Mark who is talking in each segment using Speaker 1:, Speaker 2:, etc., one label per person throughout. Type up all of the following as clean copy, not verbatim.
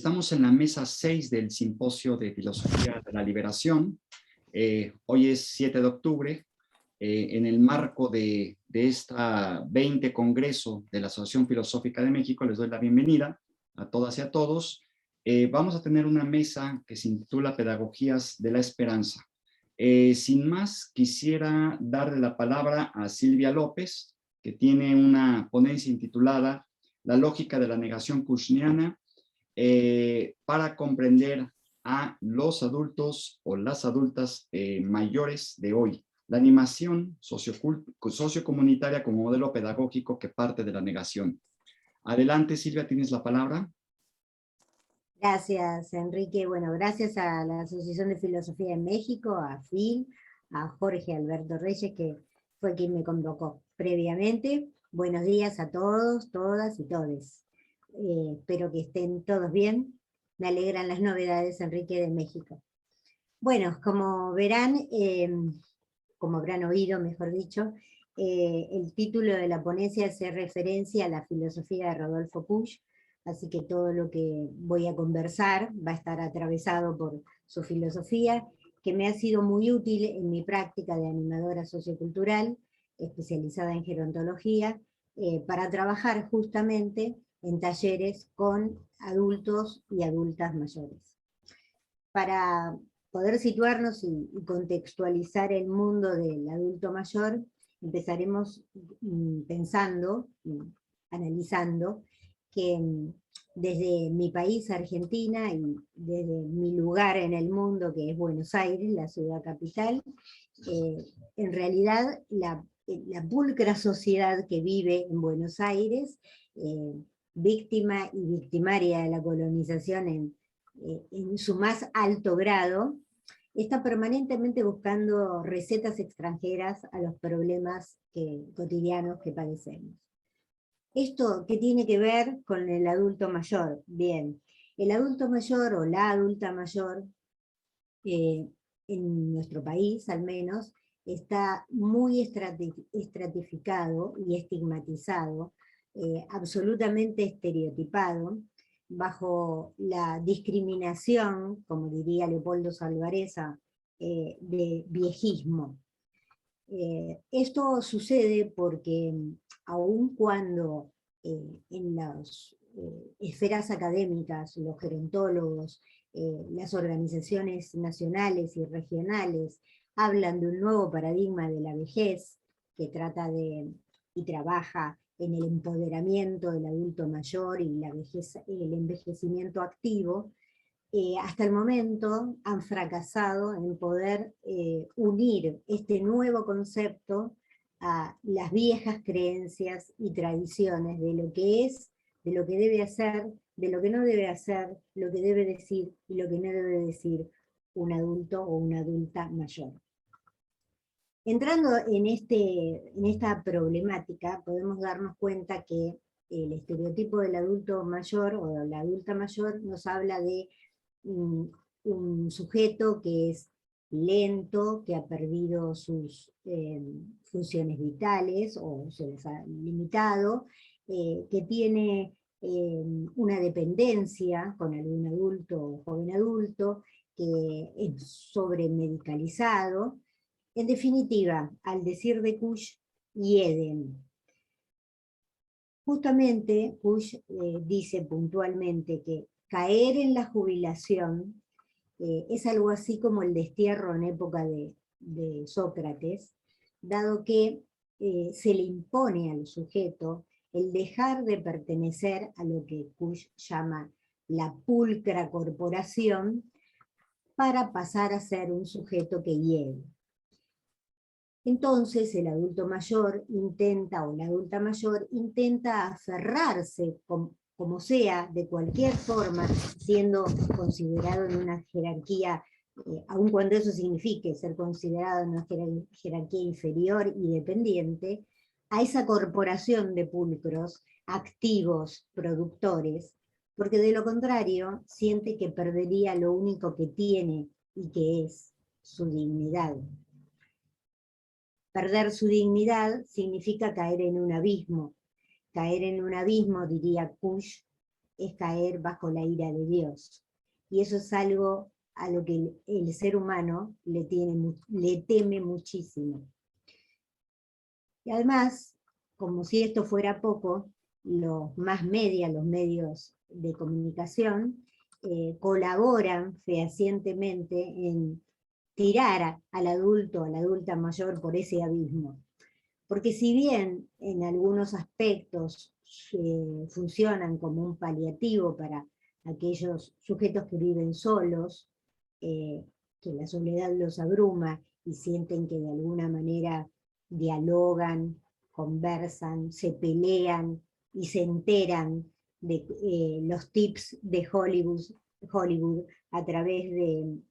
Speaker 1: Estamos en la mesa 6 del Simposio de Filosofía de la Liberación. Hoy es 7 de octubre. En el marco de esta 20 Congreso de la Asociación Filosófica de México, les doy la bienvenida a todas y a todos. Vamos a tener una mesa que se intitula Pedagogías de la Esperanza. Sin más, quisiera darle la palabra a Silvia López, que tiene una ponencia intitulada La lógica de la negación kushniana para comprender a los adultos o las adultas mayores de hoy. La animación sociocomunitaria como modelo pedagógico que parte de la negación. Adelante, Silvia, tienes la palabra.
Speaker 2: Gracias, Enrique. Bueno, gracias a la Asociación de Filosofía de México, a Phil, a Jorge Alberto Reyes, que fue quien me convocó previamente. Buenos días a todos, todas y todes. Espero que estén todos bien. Me alegran las novedades, Enrique, de México. Bueno, como verán, como habrán oído, mejor dicho, el título de la ponencia hace referencia a la filosofía de Rodolfo Kusch, así que todo lo que voy a conversar va a estar atravesado por su filosofía, que me ha sido muy útil en mi práctica de animadora sociocultural, especializada en gerontología, para trabajar justamente en talleres con adultos y adultas mayores. Para poder situarnos y contextualizar el mundo del adulto mayor, empezaremos pensando, analizando, que desde mi país, Argentina, y desde mi lugar en el mundo, que es Buenos Aires, la ciudad capital, en realidad la pulcra sociedad que vive en Buenos Aires, víctima y victimaria de la colonización en su más alto grado, está permanentemente buscando recetas extranjeras a los problemas cotidianos que padecemos. ¿Esto qué tiene que ver con el adulto mayor? Bien, el adulto mayor o la adulta mayor, en nuestro país al menos, está muy estratificado y estigmatizado, absolutamente estereotipado, bajo la discriminación, como diría Leopoldo Salvareza, de viejismo. Esto sucede porque aun cuando en las esferas académicas, los gerontólogos, las organizaciones nacionales y regionales hablan de un nuevo paradigma de la vejez, que trata de y trabaja en el empoderamiento del adulto mayor y el envejecimiento activo, hasta el momento han fracasado en poder unir este nuevo concepto a las viejas creencias y tradiciones de lo que es, de lo que debe hacer, de lo que no debe hacer, lo que debe decir y lo que no debe decir un adulto o una adulta mayor. Entrando en esta problemática, podemos darnos cuenta que el estereotipo del adulto mayor o la adulta mayor nos habla de un sujeto que es lento, que ha perdido sus funciones vitales o se les ha limitado, que tiene una dependencia con algún adulto o joven adulto, que es sobremedicalizado. En definitiva, al decir de Kusch, hieden. Justamente Kusch dice puntualmente que caer en la jubilación es algo así como el destierro en época de Sócrates, dado que se le impone al sujeto el dejar de pertenecer a lo que Kusch llama la pulcra corporación para pasar a ser un sujeto que hiede. Entonces el adulto mayor intenta, o la adulta mayor intenta aferrarse como sea, de cualquier forma, siendo considerado en una jerarquía, aun cuando eso signifique ser considerado en una jerarquía inferior y dependiente, a esa corporación de pulcros, activos, productores, porque de lo contrario siente que perdería lo único que tiene y que es su dignidad. Perder su dignidad significa caer en un abismo. Caer en un abismo, diría Kusch, es caer bajo la ira de Dios. Y eso es algo a lo que el ser humano le teme muchísimo. Y además, como si esto fuera poco, los más media, los medios de comunicación, colaboran fehacientemente en tirar al adulto, a la adulta mayor por ese abismo. Porque si bien en algunos aspectos funcionan como un paliativo para aquellos sujetos que viven solos, que la soledad los abruma y sienten que de alguna manera dialogan, conversan, se pelean y se enteran de los tips de Hollywood a través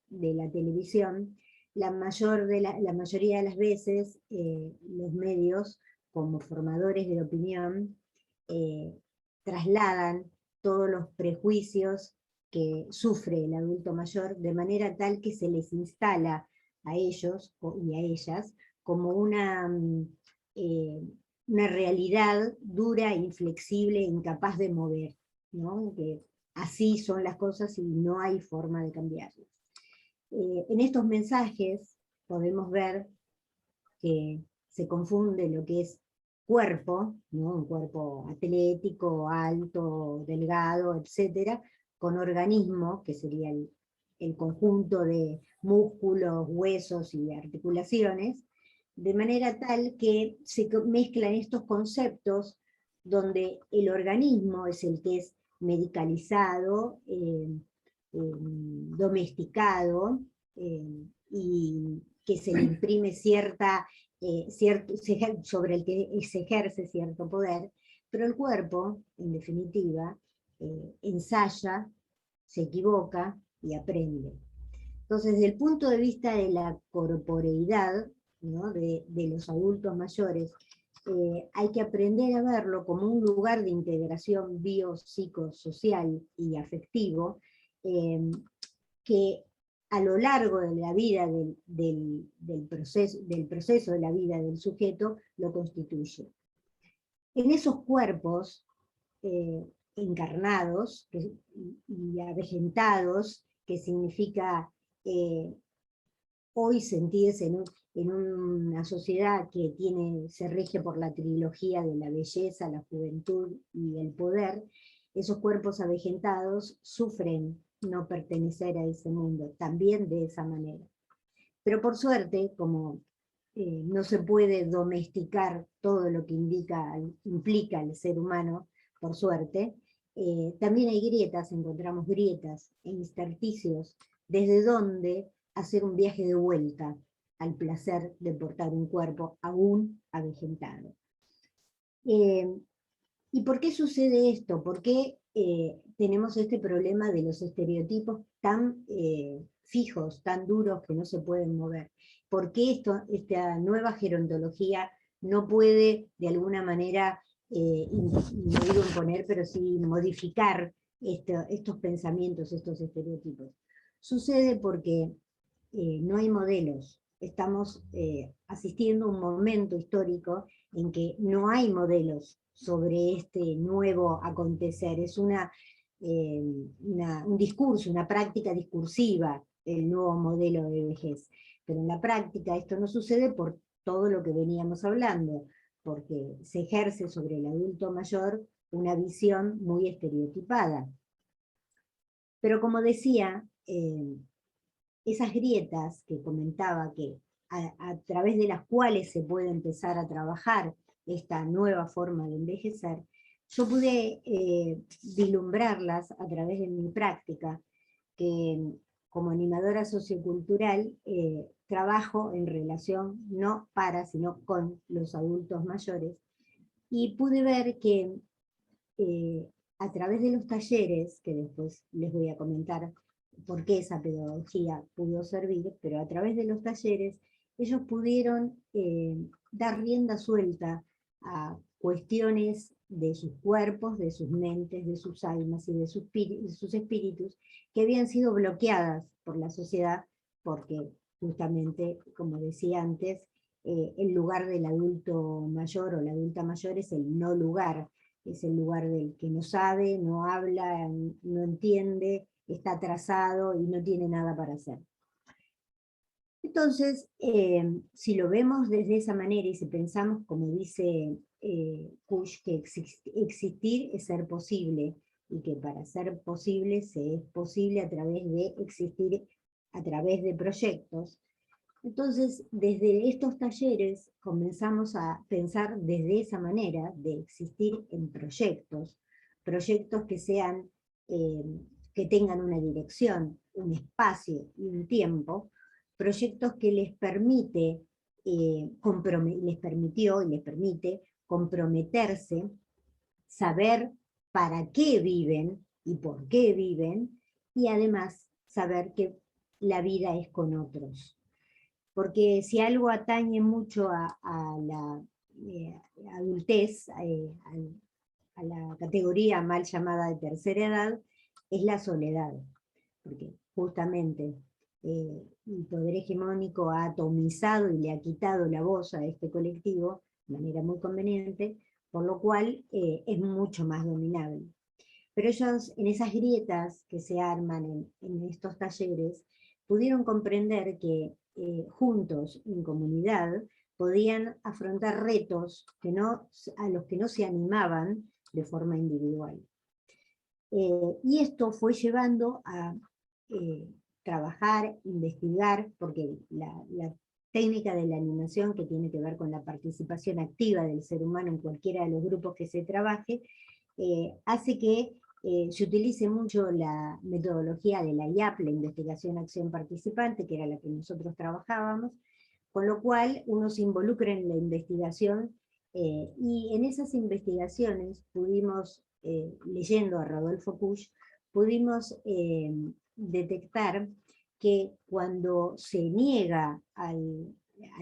Speaker 2: de la televisión, la mayoría de las veces los medios, como formadores de opinión, trasladan todos los prejuicios que sufre el adulto mayor, de manera tal que se les instala a ellos y a ellas como una realidad dura, inflexible, incapaz de mover, ¿no? Que así son las cosas y no hay forma de cambiarlas. En estos mensajes podemos ver que se confunde lo que es cuerpo, ¿no? Un cuerpo atlético, alto, delgado, etcétera, con organismo, que sería el conjunto de músculos, huesos y articulaciones, de manera tal que se mezclan estos conceptos donde el organismo es el que es medicalizado, domesticado, y que se le imprime sobre el que se ejerce cierto poder, pero el cuerpo, en definitiva, ensaya, se equivoca y aprende. Entonces, desde el punto de vista de la corporeidad, ¿no? de los adultos mayores, hay que aprender a verlo como un lugar de integración biopsicosocial y afectivo, que a lo largo de la vida del proceso de la vida del sujeto lo constituye. En esos cuerpos encarnados y avejentados, que significa hoy sentirse en una sociedad que se rige por la trilogía de la belleza, la juventud y el poder, esos cuerpos avejentados sufren no pertenecer a ese mundo, también de esa manera. Pero por suerte, como no se puede domesticar todo lo que implica el ser humano, por suerte, también hay grietas, encontramos grietas e intersticios, desde donde hacer un viaje de vuelta al placer de portar un cuerpo aún avejentado. ¿Y por qué sucede esto? ¿Por qué tenemos este problema de los estereotipos tan fijos, tan duros que no se pueden mover? ¿Por qué esta nueva gerontología no puede de alguna manera, no digo imponer, pero sí modificar estos pensamientos, estos estereotipos? Sucede porque no hay modelos. Estamos asistiendo a un momento histórico en que no hay modelos sobre este nuevo acontecer. Es un discurso, una práctica discursiva, el nuevo modelo de vejez. Pero en la práctica esto no sucede por todo lo que veníamos hablando, porque se ejerce sobre el adulto mayor una visión muy estereotipada. Pero como decía, esas grietas que comentaba, que a través de las cuales se puede empezar a trabajar esta nueva forma de envejecer, yo pude vislumbrarlas a través de mi práctica, que como animadora sociocultural trabajo en relación no para, sino con los adultos mayores, y pude ver que a través de los talleres, que después les voy a comentar por qué esa pedagogía pudo servir, pero a través de los talleres ellos pudieron dar rienda suelta a cuestiones de sus cuerpos, de sus mentes, de sus almas y de sus espíritus, que habían sido bloqueadas por la sociedad, porque justamente, como decía antes, el lugar del adulto mayor o la adulta mayor es el no lugar es el lugar del que no sabe, no habla, no entiende, está atrasado y no tiene nada para hacer. Entonces, si lo vemos desde esa manera y si pensamos, como dice Kusch, que existir es ser posible, y que para ser posible se es posible a través de existir a través de proyectos, entonces desde estos talleres comenzamos a pensar desde esa manera de existir en proyectos, proyectos que sean, que tengan una dirección, un espacio y un tiempo, proyectos que les permite, les permitió y les permite comprometerse, saber para qué viven y por qué viven, y además saber que la vida es con otros. Porque si algo atañe mucho a la adultez, a la categoría mal llamada de tercera edad, es la soledad. Porque justamente el poder hegemónico ha atomizado y le ha quitado la voz a este colectivo de manera muy conveniente, por lo cual es mucho más dominable. Pero ellos, en esas grietas que se arman en estos talleres, pudieron comprender que juntos, en comunidad, podían afrontar retos que a los que no se animaban de forma individual. Y esto fue llevando a trabajar, investigar, porque la técnica de la animación, que tiene que ver con la participación activa del ser humano en cualquiera de los grupos que se trabaje, hace que se utilice mucho la metodología de la IAP, la Investigación Acción Participante, que era la que nosotros trabajábamos, con lo cual uno se involucra en la investigación, y en esas investigaciones pudimos, leyendo a Rodolfo Kusch, pudimos detectar que cuando se niega al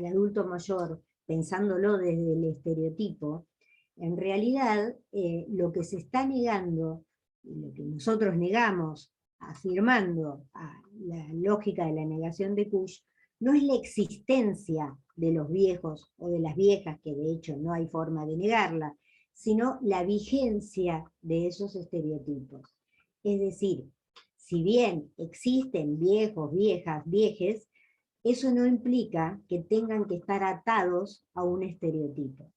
Speaker 2: adulto mayor, pensándolo desde el estereotipo, en realidad lo que se está negando, lo que nosotros negamos, afirmando a la lógica de la negación de Kusch, no es la existencia de los viejos o de las viejas, que de hecho no hay forma de negarla, sino la vigencia de esos estereotipos. Es decir, si bien existen viejos, viejas, viejes, eso no implica que tengan que estar atados a un estereotipo.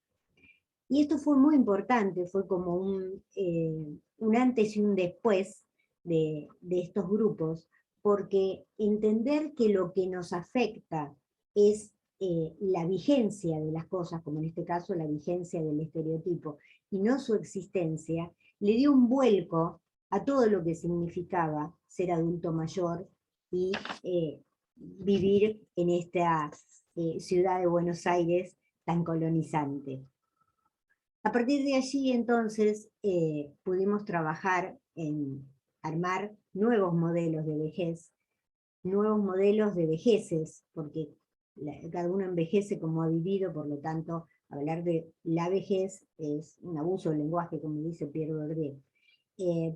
Speaker 2: Y esto fue muy importante, fue como un antes y un después de estos grupos, porque entender que lo que nos afecta es la vigencia de las cosas, como en este caso la vigencia del estereotipo, y no su existencia, le dio un vuelco a todo lo que significaba ser adulto mayor y vivir en esta ciudad de Buenos Aires tan colonizante. A partir de allí, entonces, pudimos trabajar en armar nuevos modelos de vejez, nuevos modelos de vejeces, porque cada uno envejece como ha vivido, por lo tanto, hablar de la vejez es un abuso del lenguaje, como dice Pierre Bourdieu.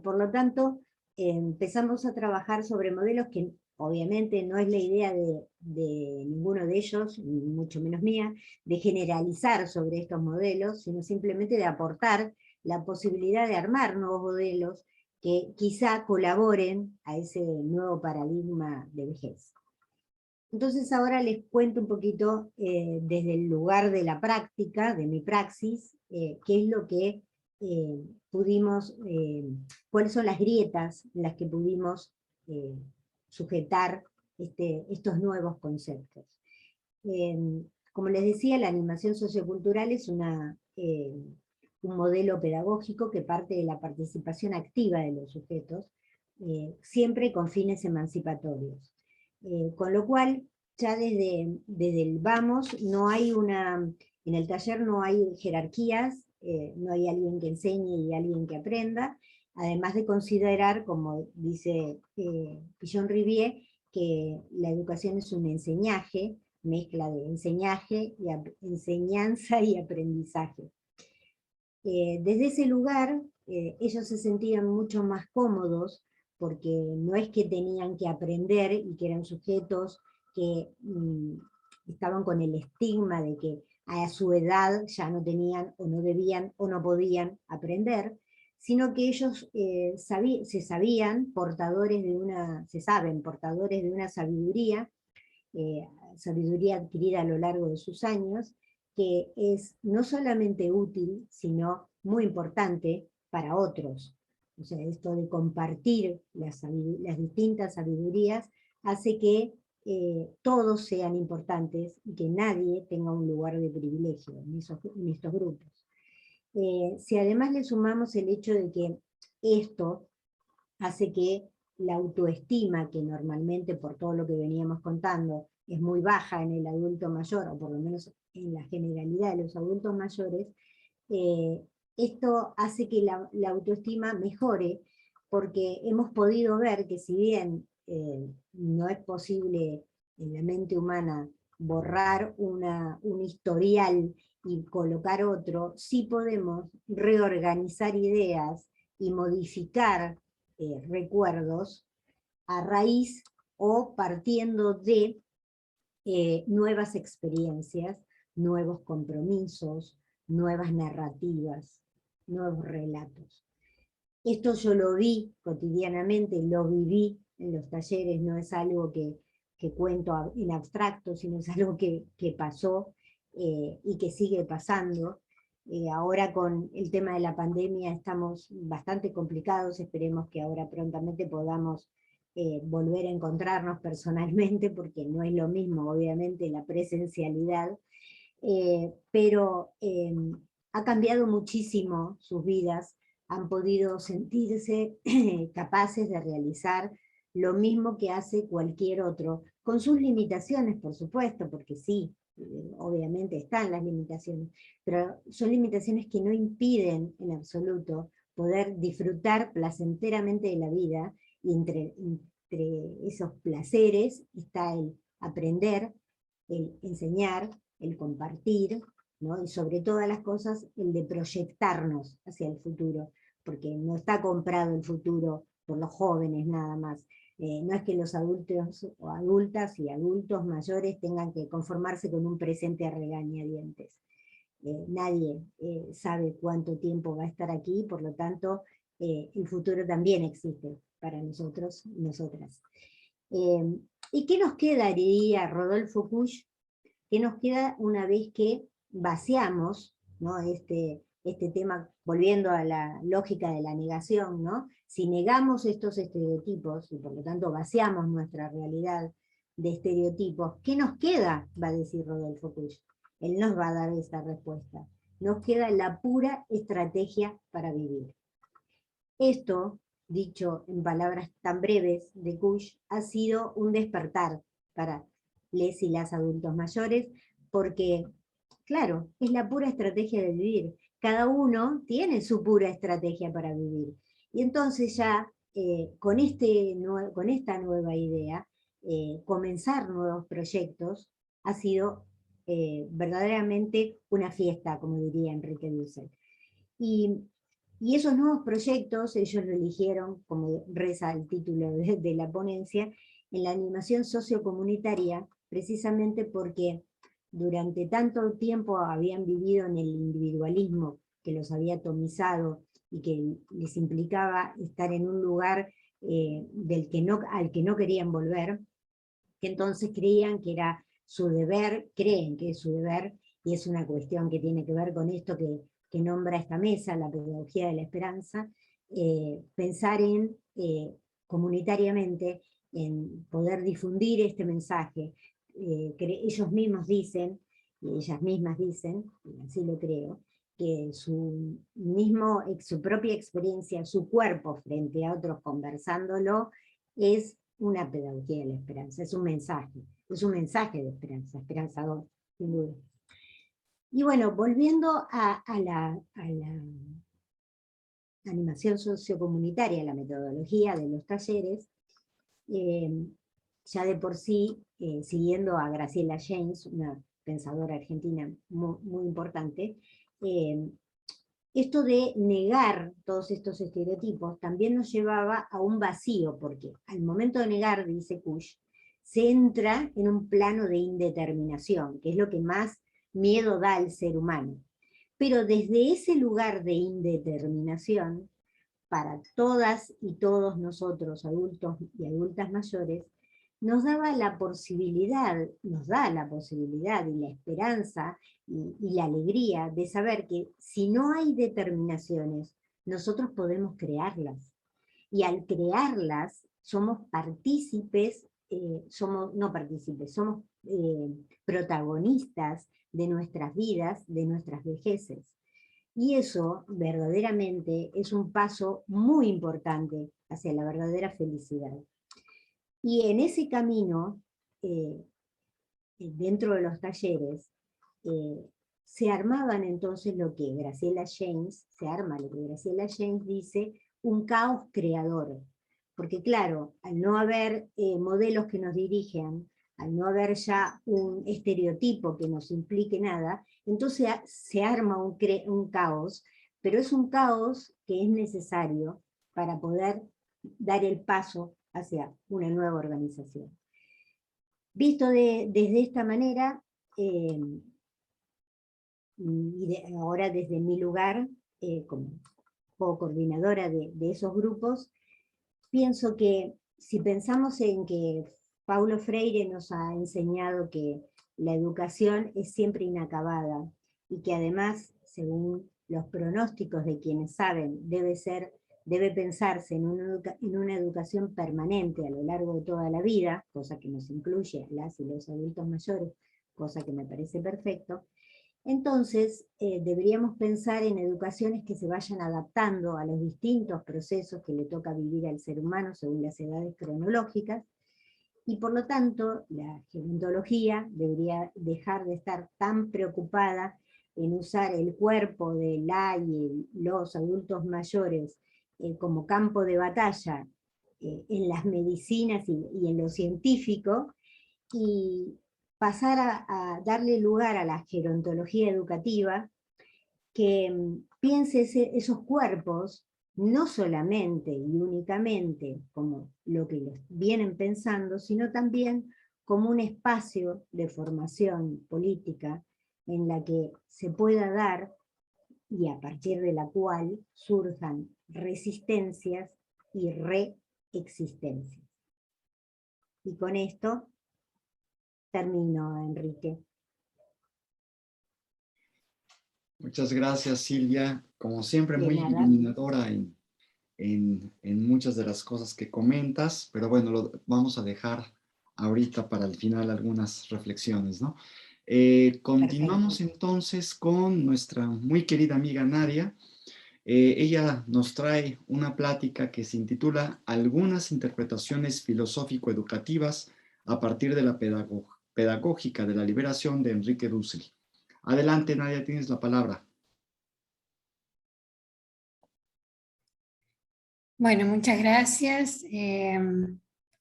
Speaker 2: Por lo tanto, empezamos a trabajar sobre modelos que obviamente no es la idea de ninguno de ellos, ni mucho menos mía, de generalizar sobre estos modelos, sino simplemente de aportar la posibilidad de armar nuevos modelos que quizá colaboren a ese nuevo paradigma de vejez. Entonces ahora les cuento un poquito desde el lugar de la práctica, de mi praxis, qué es lo que pudimos, cuáles son las grietas en las que pudimos sujetar estos nuevos conceptos. Como les decía, la animación sociocultural es un modelo pedagógico que parte de la participación activa de los sujetos, siempre con fines emancipatorios. Con lo cual, ya desde el vamos, no hay en el taller no hay jerarquías, no hay alguien que enseñe y alguien que aprenda, además de considerar, como dice Pillon-Rivière, que la educación es un enseñaje, mezcla de enseñanza y aprendizaje. Desde ese lugar, ellos se sentían mucho más cómodos, porque no es que tenían que aprender y que eran sujetos que estaban con el estigma de que a su edad ya no tenían o no debían o no podían aprender, sino que ellos se sabían portadores de se saben portadores de una sabiduría, sabiduría adquirida a lo largo de sus años, que es no solamente útil, sino muy importante para otros. O sea, esto de compartir las distintas sabidurías hace que todos sean importantes y que nadie tenga un lugar de privilegio en estos grupos. Si además le sumamos el hecho de que esto hace que la autoestima, que normalmente por todo lo que veníamos contando es muy baja en el adulto mayor, o por lo menos en la generalidad de los adultos mayores, esto hace que la autoestima mejore, porque hemos podido ver que si bien no es posible en la mente humana borrar un historial y colocar otro, sí podemos reorganizar ideas y modificar recuerdos a raíz o partiendo de nuevas experiencias, nuevos compromisos, nuevas narrativas, nuevos relatos. Esto yo lo vi cotidianamente, lo viví en los talleres, no es algo que cuento en abstracto, sino es algo que pasó y que sigue pasando. Ahora con el tema de la pandemia estamos bastante complicados, esperemos que ahora prontamente podamos volver a encontrarnos personalmente, porque no es lo mismo obviamente la presencialidad, pero ha cambiado muchísimo sus vidas, han podido sentirse capaces de realizar lo mismo que hace cualquier otro, con sus limitaciones, por supuesto, porque sí, obviamente están las limitaciones, pero son limitaciones que no impiden en absoluto poder disfrutar placenteramente de la vida, y entre esos placeres está el aprender, el enseñar, el compartir, ¿no? Y sobre todas las cosas el de proyectarnos hacia el futuro, porque no está comprado el futuro por los jóvenes nada más. No es que los adultos o adultas y adultos mayores tengan que conformarse con un presente a regañadientes. Nadie sabe cuánto tiempo va a estar aquí, por lo tanto el futuro también existe para nosotros y nosotras. ¿Y qué nos queda, diría Rodolfo Kusch? ¿Qué nos queda una vez que vaciamos, ¿no?, este tema, volviendo a la lógica de la negación, ¿no? Si negamos estos estereotipos, y por lo tanto vaciamos nuestra realidad de estereotipos, ¿qué nos queda?, va a decir Rodolfo Kusch. Él nos va a dar esta respuesta. Nos queda la pura estrategia para vivir. Esto, dicho en palabras tan breves de Kusch, ha sido un despertar para les y las adultos mayores, porque, claro, es la pura estrategia de vivir. Cada uno tiene su pura estrategia para vivir. Y entonces ya, con esta nueva idea, comenzar nuevos proyectos ha sido verdaderamente una fiesta, como diría Enrique Dussel. Y esos nuevos proyectos, ellos lo eligieron, como reza el título de la ponencia, en la animación sociocomunitaria, precisamente porque durante tanto tiempo habían vivido en el individualismo que los había atomizado y que les implicaba estar en un lugar al que no querían volver, que entonces creían que era su deber, creen que es su deber, y es una cuestión que tiene que ver con esto que nombra esta mesa, la pedagogía de la esperanza, pensar en comunitariamente, en poder difundir este mensaje. Ellos mismos dicen, y ellas mismas dicen, y así lo creo, que su propia experiencia, su cuerpo frente a otros conversándolo, es una pedagogía de la esperanza, es un mensaje de esperanza, esperanzador, sin duda. Y bueno, volviendo a la animación sociocomunitaria, la metodología de los talleres, ya de por sí, siguiendo a Graciela James, una pensadora argentina muy, muy importante, esto de negar todos estos estereotipos también nos llevaba a un vacío, porque al momento de negar, dice Kusch, se entra en un plano de indeterminación, que es lo que más miedo da al ser humano. Pero desde ese lugar de indeterminación, para todas y todos nosotros, adultos y adultas mayores, nos daba la posibilidad, nos da la posibilidad y la esperanza y la alegría de saber que si no hay determinaciones, nosotros podemos crearlas. Y al crearlas, somos partícipes, somos protagonistas de nuestras vidas, de nuestras vejeces. Y eso verdaderamente es un paso muy importante hacia la verdadera felicidad. Y en ese camino, dentro de los talleres, se armaban entonces lo que Graciela James dice, un caos creador. Porque claro, al no haber modelos que nos dirijan, al no haber ya un estereotipo que nos implique nada, entonces se arma un caos, pero es un caos que es necesario para poder dar el paso hacia una nueva organización. Visto desde esta manera, y ahora desde mi lugar, como coordinadora de esos grupos, pienso que si pensamos en que Paulo Freire nos ha enseñado que la educación es siempre inacabada y que además, según los pronósticos de quienes saben, debe pensarse en una educación permanente a lo largo de toda la vida, cosa que nos incluye a las y los adultos mayores, cosa que me parece perfecto. Entonces, deberíamos pensar en educaciones que se vayan adaptando a los distintos procesos que le toca vivir al ser humano según las edades cronológicas, y por lo tanto, la gerontología debería dejar de estar tan preocupada en usar el cuerpo de los adultos mayores como campo de batalla en las medicinas y en lo científico, y pasar a darle lugar a la gerontología educativa, que piense esos cuerpos no solamente y únicamente como lo que los vienen pensando, sino también como un espacio de formación política en la que se pueda dar y a partir de la cual surjan resistencias y reexistencias. Y con esto termino, Enrique.
Speaker 1: Muchas gracias, Silvia. Como siempre, muy iluminadora en muchas de las cosas que comentas, pero bueno, lo vamos a dejar ahorita para el final algunas reflexiones, ¿no? Continuamos entonces con nuestra muy querida amiga Nadia. Ella nos trae una plática que se intitula Algunas interpretaciones filosófico-educativas a partir de la pedagógica de la liberación de Enrique Dussel. Adelante, Nadia, tienes la palabra.
Speaker 3: Bueno, muchas gracias.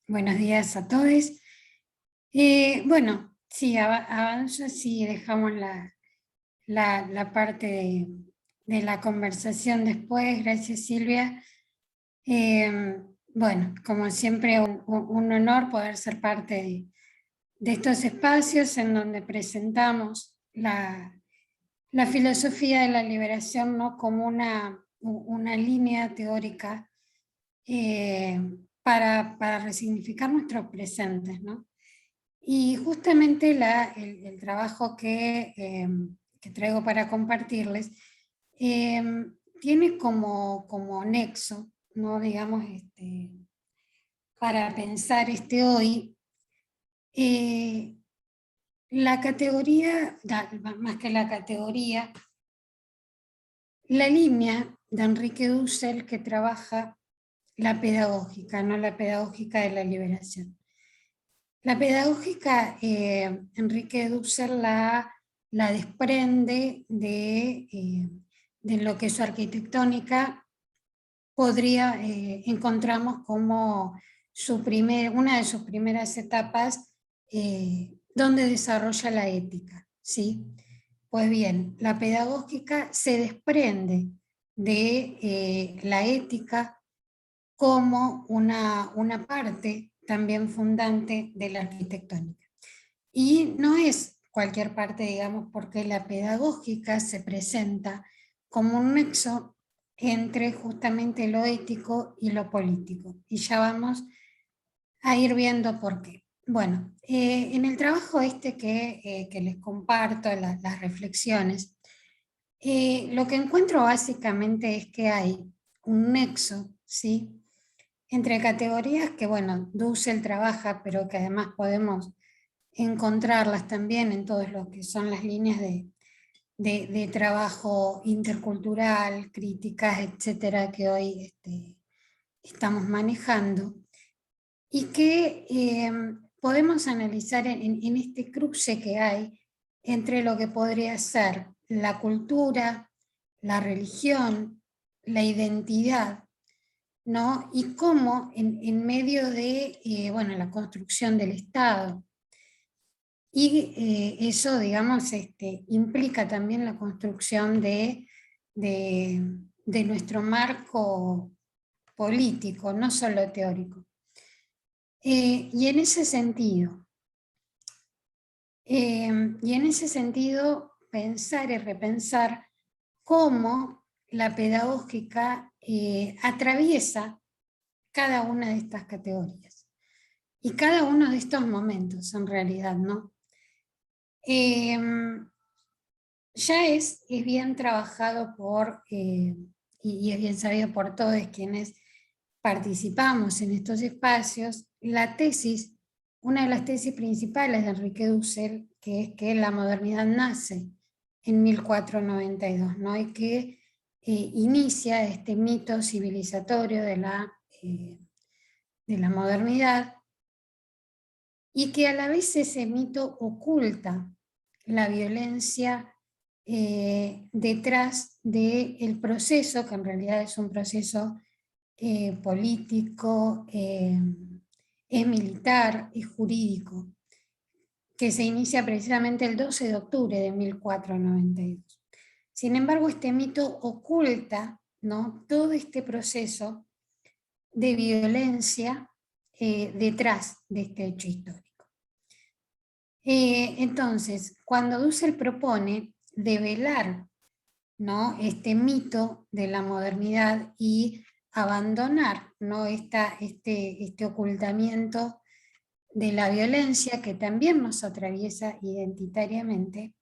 Speaker 3: Buenos días a todos. Bueno, sí, avanzo, sí, dejamos la parte de la conversación después. Gracias, Silvia. Bueno, como siempre, un honor poder ser parte de estos espacios en donde presentamos la filosofía de la liberación, ¿no? Como una línea teórica para resignificar nuestros presentes, ¿no? Y justamente el trabajo que traigo para compartirles tiene como nexo, ¿no? Digamos, para pensar hoy, la categoría, más que la categoría, la línea de Enrique Dussel que trabaja la pedagógica, no la pedagógica de la liberación. La pedagógica, Enrique Dussel la desprende de lo que su arquitectónica encontramos como una de sus primeras etapas donde desarrolla la ética, ¿sí? Pues bien, la pedagógica se desprende de la ética como una parte también fundante de la arquitectónica. Y no es cualquier parte, digamos, porque la pedagógica se presenta como un nexo entre justamente lo ético y lo político. Y ya vamos a ir viendo por qué. Bueno, en el trabajo que les comparto, las reflexiones, lo que encuentro básicamente es que hay un nexo, ¿sí?, entre categorías que, bueno, Dussel trabaja, pero que además podemos encontrarlas también en todos lo que son las líneas de trabajo intercultural, críticas, etcétera, que hoy estamos manejando, y que podemos analizar en este cruce que hay entre lo que podría ser la cultura, la religión, la identidad, ¿no? Y cómo en medio de bueno, la construcción del Estado, y eso, digamos, implica también la construcción de nuestro marco político, no solo teórico. Y en ese sentido, pensar y repensar cómo la pedagógica atraviesa cada una de estas categorías y cada uno de estos momentos, en realidad, ¿no? Ya es bien trabajado y es bien sabido por todos quienes participamos en estos espacios, la tesis, una de las tesis principales de Enrique Dussel, que es que la modernidad nace en 1492, ¿no? Y que inicia este mito civilizatorio de la modernidad, y que a la vez ese mito oculta la violencia detrás del proceso, que en realidad es un proceso político, es militar, es jurídico, que se inicia precisamente el 12 de octubre de 1492. Sin embargo, este mito oculta, ¿no?, todo este proceso de violencia detrás de este hecho histórico. Entonces, cuando Dussel propone develar, ¿no?, este mito de la modernidad y abandonar, ¿no?, este ocultamiento de la violencia que también nos atraviesa identitariamente,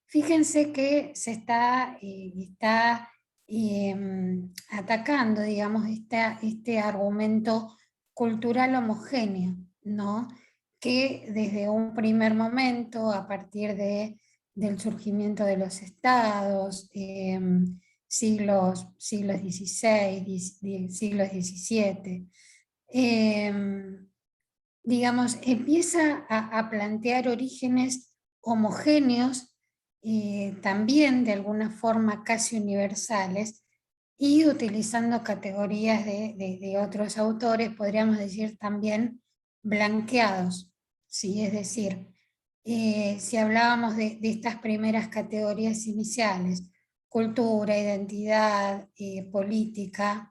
Speaker 3: fíjense que se está atacando, digamos, este argumento cultural homogéneo, ¿no?, que desde un primer momento, a partir del surgimiento de los estados, siglos XVI, siglos XVII, digamos, empieza a plantear orígenes homogéneos, también de alguna forma casi universales, y utilizando categorías de otros autores, podríamos decir también blanqueados, ¿sí? Es decir, si hablábamos de estas primeras categorías iniciales, cultura, identidad, política,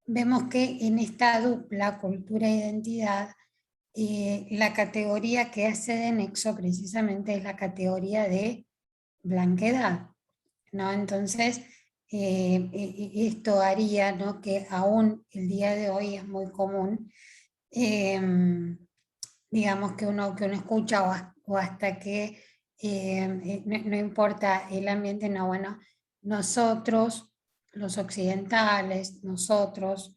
Speaker 3: vemos que en esta dupla, cultura e identidad, la categoría que hace de nexo precisamente es la categoría de blanquedad, ¿no? Entonces, esto haría, ¿no?, que aún el día de hoy es muy común, digamos, que uno escucha o hasta que no importa el ambiente, no, bueno, nosotros, los occidentales, nosotros,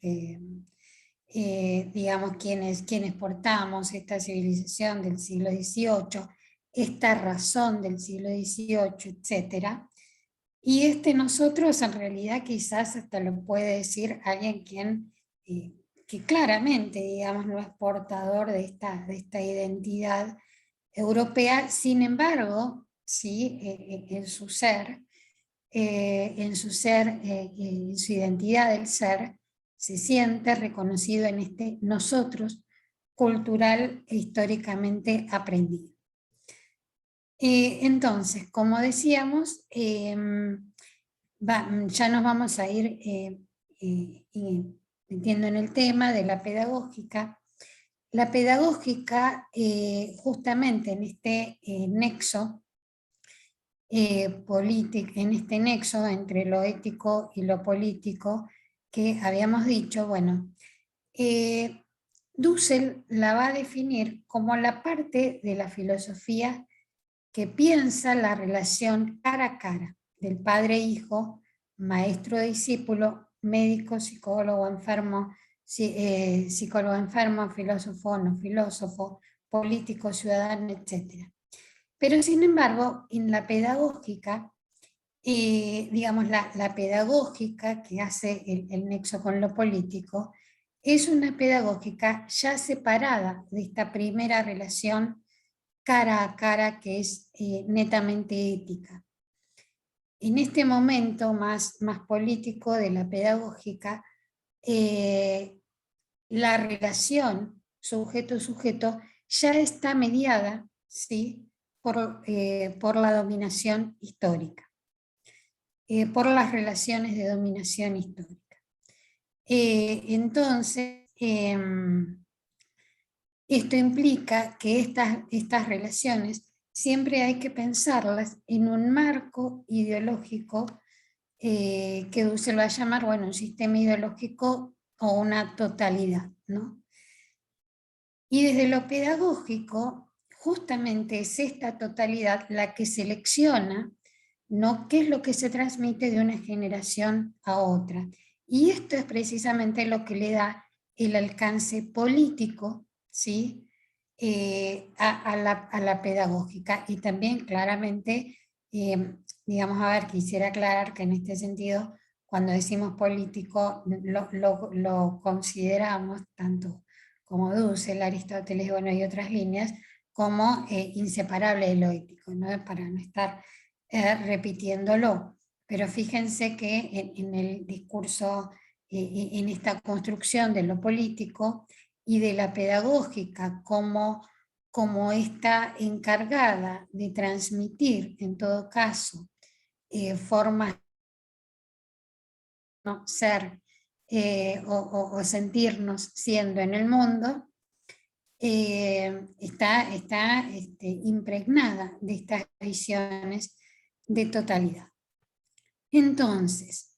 Speaker 3: digamos, quienes portamos esta civilización del siglo XVIII, esta razón del siglo XVIII, etc. Y nosotros en realidad quizás hasta lo puede decir alguien que claramente, digamos, no es portador de esta identidad europea. Sin embargo, sí, en su ser, en su identidad del ser, se siente reconocido en este nosotros cultural e históricamente aprendido. Entonces, como decíamos, ya nos vamos a ir metiendo en el tema de la pedagógica. La pedagógica, justamente en este nexo en este nexo entre lo ético y lo político que habíamos dicho, bueno, Dussel la va a definir como la parte de la filosofía que piensa la relación cara a cara del padre-hijo, maestro-discípulo, médico, psicólogo enfermo, psicólogo enfermo, filósofo, no filósofo, político, ciudadano, etc. Pero sin embargo, en la pedagógica, digamos, la pedagógica que hace el nexo con lo político, es una pedagógica ya separada de esta primera relación cara a cara que es netamente ética. En este momento más político de la pedagógica, la relación sujeto-sujeto ya está mediada, ¿sí?, por la dominación histórica, por las relaciones de dominación histórica. Entonces, esto implica que estas relaciones siempre hay que pensarlas en un marco ideológico que Dussel va a llamar, bueno, un sistema ideológico o una totalidad, ¿no? Y desde lo pedagógico, justamente es esta totalidad la que selecciona, ¿no?, qué es lo que se transmite de una generación a otra. Y esto es precisamente lo que le da el alcance político, ¿sí?, a la pedagógica. Y también claramente, digamos, a ver, quisiera aclarar que en este sentido, cuando decimos político, lo consideramos tanto como Dussel, Aristóteles, bueno, y otras líneas, como inseparable de lo ético, ¿no?, para no estar repitiéndolo. Pero fíjense que en el discurso, en esta construcción de lo político y de la pedagógica como está encargada de transmitir, en todo caso, formas de ser o sentirnos siendo en el mundo, está impregnada de estas visiones de totalidad. Entonces,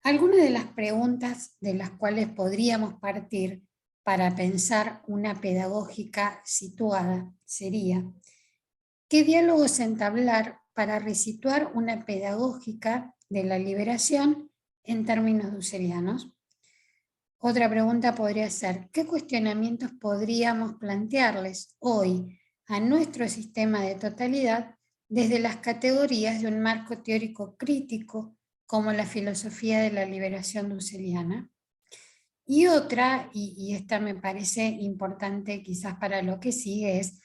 Speaker 3: algunas de las preguntas de las cuales podríamos partir para pensar una pedagógica situada sería: ¿qué diálogos entablar para resituar una pedagógica de la liberación en términos dusselianos? Otra pregunta podría ser: ¿qué cuestionamientos podríamos plantearles hoy a nuestro sistema de totalidad desde las categorías de un marco teórico crítico como la filosofía de la liberación dusseliana? Y otra, y esta me parece importante quizás para lo que sigue, es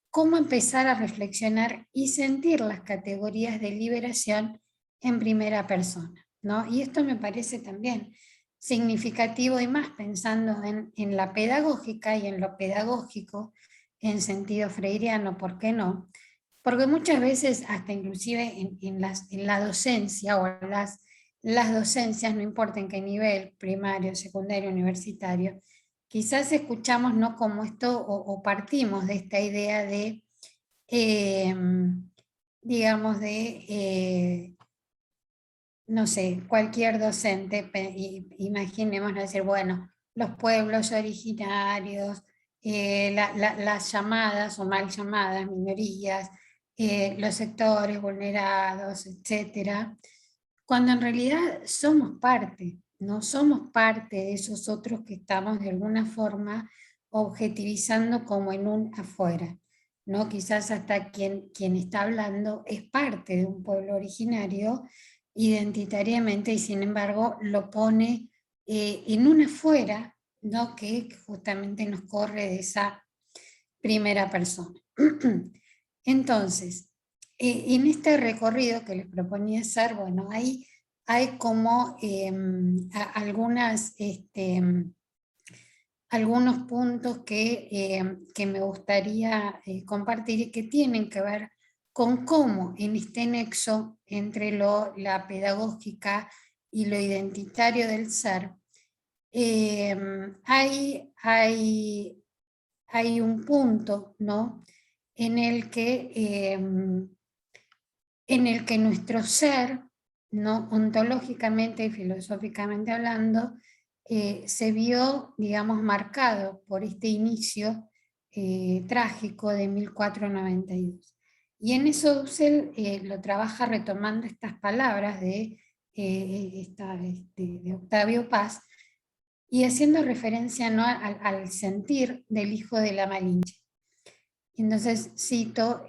Speaker 3: cómo empezar a reflexionar y sentir las categorías de liberación en primera persona, ¿no? Y esto me parece también significativo, y más pensando en la pedagógica y en lo pedagógico en sentido freiriano, ¿por qué no? Porque muchas veces, hasta inclusive en la docencia o las docencias, no importa en qué nivel, primario, secundario, universitario, quizás escuchamos, ¿no?, como esto, o partimos de esta idea de, digamos, no sé, cualquier docente, imaginemos decir, bueno, los pueblos originarios, las llamadas o mal llamadas minorías, los sectores vulnerados, etcétera, cuando en realidad somos parte, no somos parte de esos otros que estamos de alguna forma objetivizando como en un afuera, ¿no? Quizás hasta quien está hablando es parte de un pueblo originario identitariamente, y sin embargo lo pone en un afuera, ¿no?, que justamente nos corre de esa primera persona. Entonces, en este recorrido que les proponía hacer, bueno, hay como algunos puntos que me gustaría compartir y que tienen que ver con cómo en este nexo entre la pedagógica y lo identitario del ser, hay un punto, ¿no?, en el que en el que nuestro ser, ¿no? Ontológicamente y filosóficamente hablando, se vio, digamos, marcado por este inicio trágico de 1492. Y en eso Dussel lo trabaja retomando estas palabras de Octavio Paz, y haciendo referencia, ¿no?, al sentir del hijo de la Malinche. Entonces cito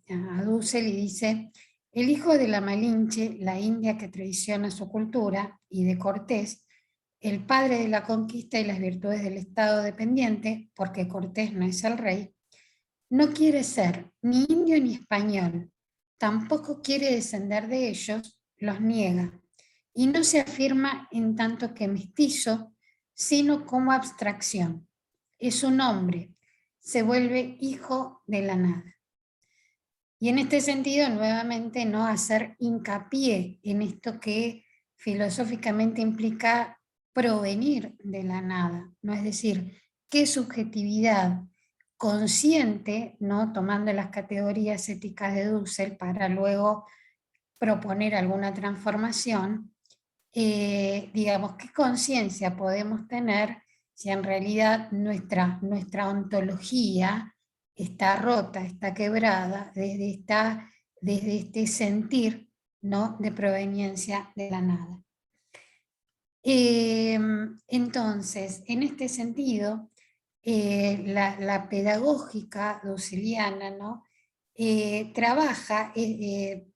Speaker 3: a Dussel y dice: el hijo de la Malinche, la india que traiciona su cultura, y de Cortés, el padre de la conquista y las virtudes del Estado dependiente, porque Cortés no es el rey, no quiere ser ni indio ni español, tampoco quiere descender de ellos, los niega, y no se afirma en tanto que mestizo, sino como abstracción. Es un hombre, se vuelve hijo de la nada. Y en este sentido, nuevamente, no hacer hincapié en esto que filosóficamente implica provenir de la nada, ¿no? Es decir, qué subjetividad consciente, ¿no?, tomando las categorías éticas de Dussel para luego proponer alguna transformación, digamos, qué conciencia podemos tener si en realidad nuestra ontología está rota, está quebrada desde este sentir, ¿no?, de proveniencia de la nada. Entonces, en este sentido, la pedagógica dusseliana, ¿no?, trabaja,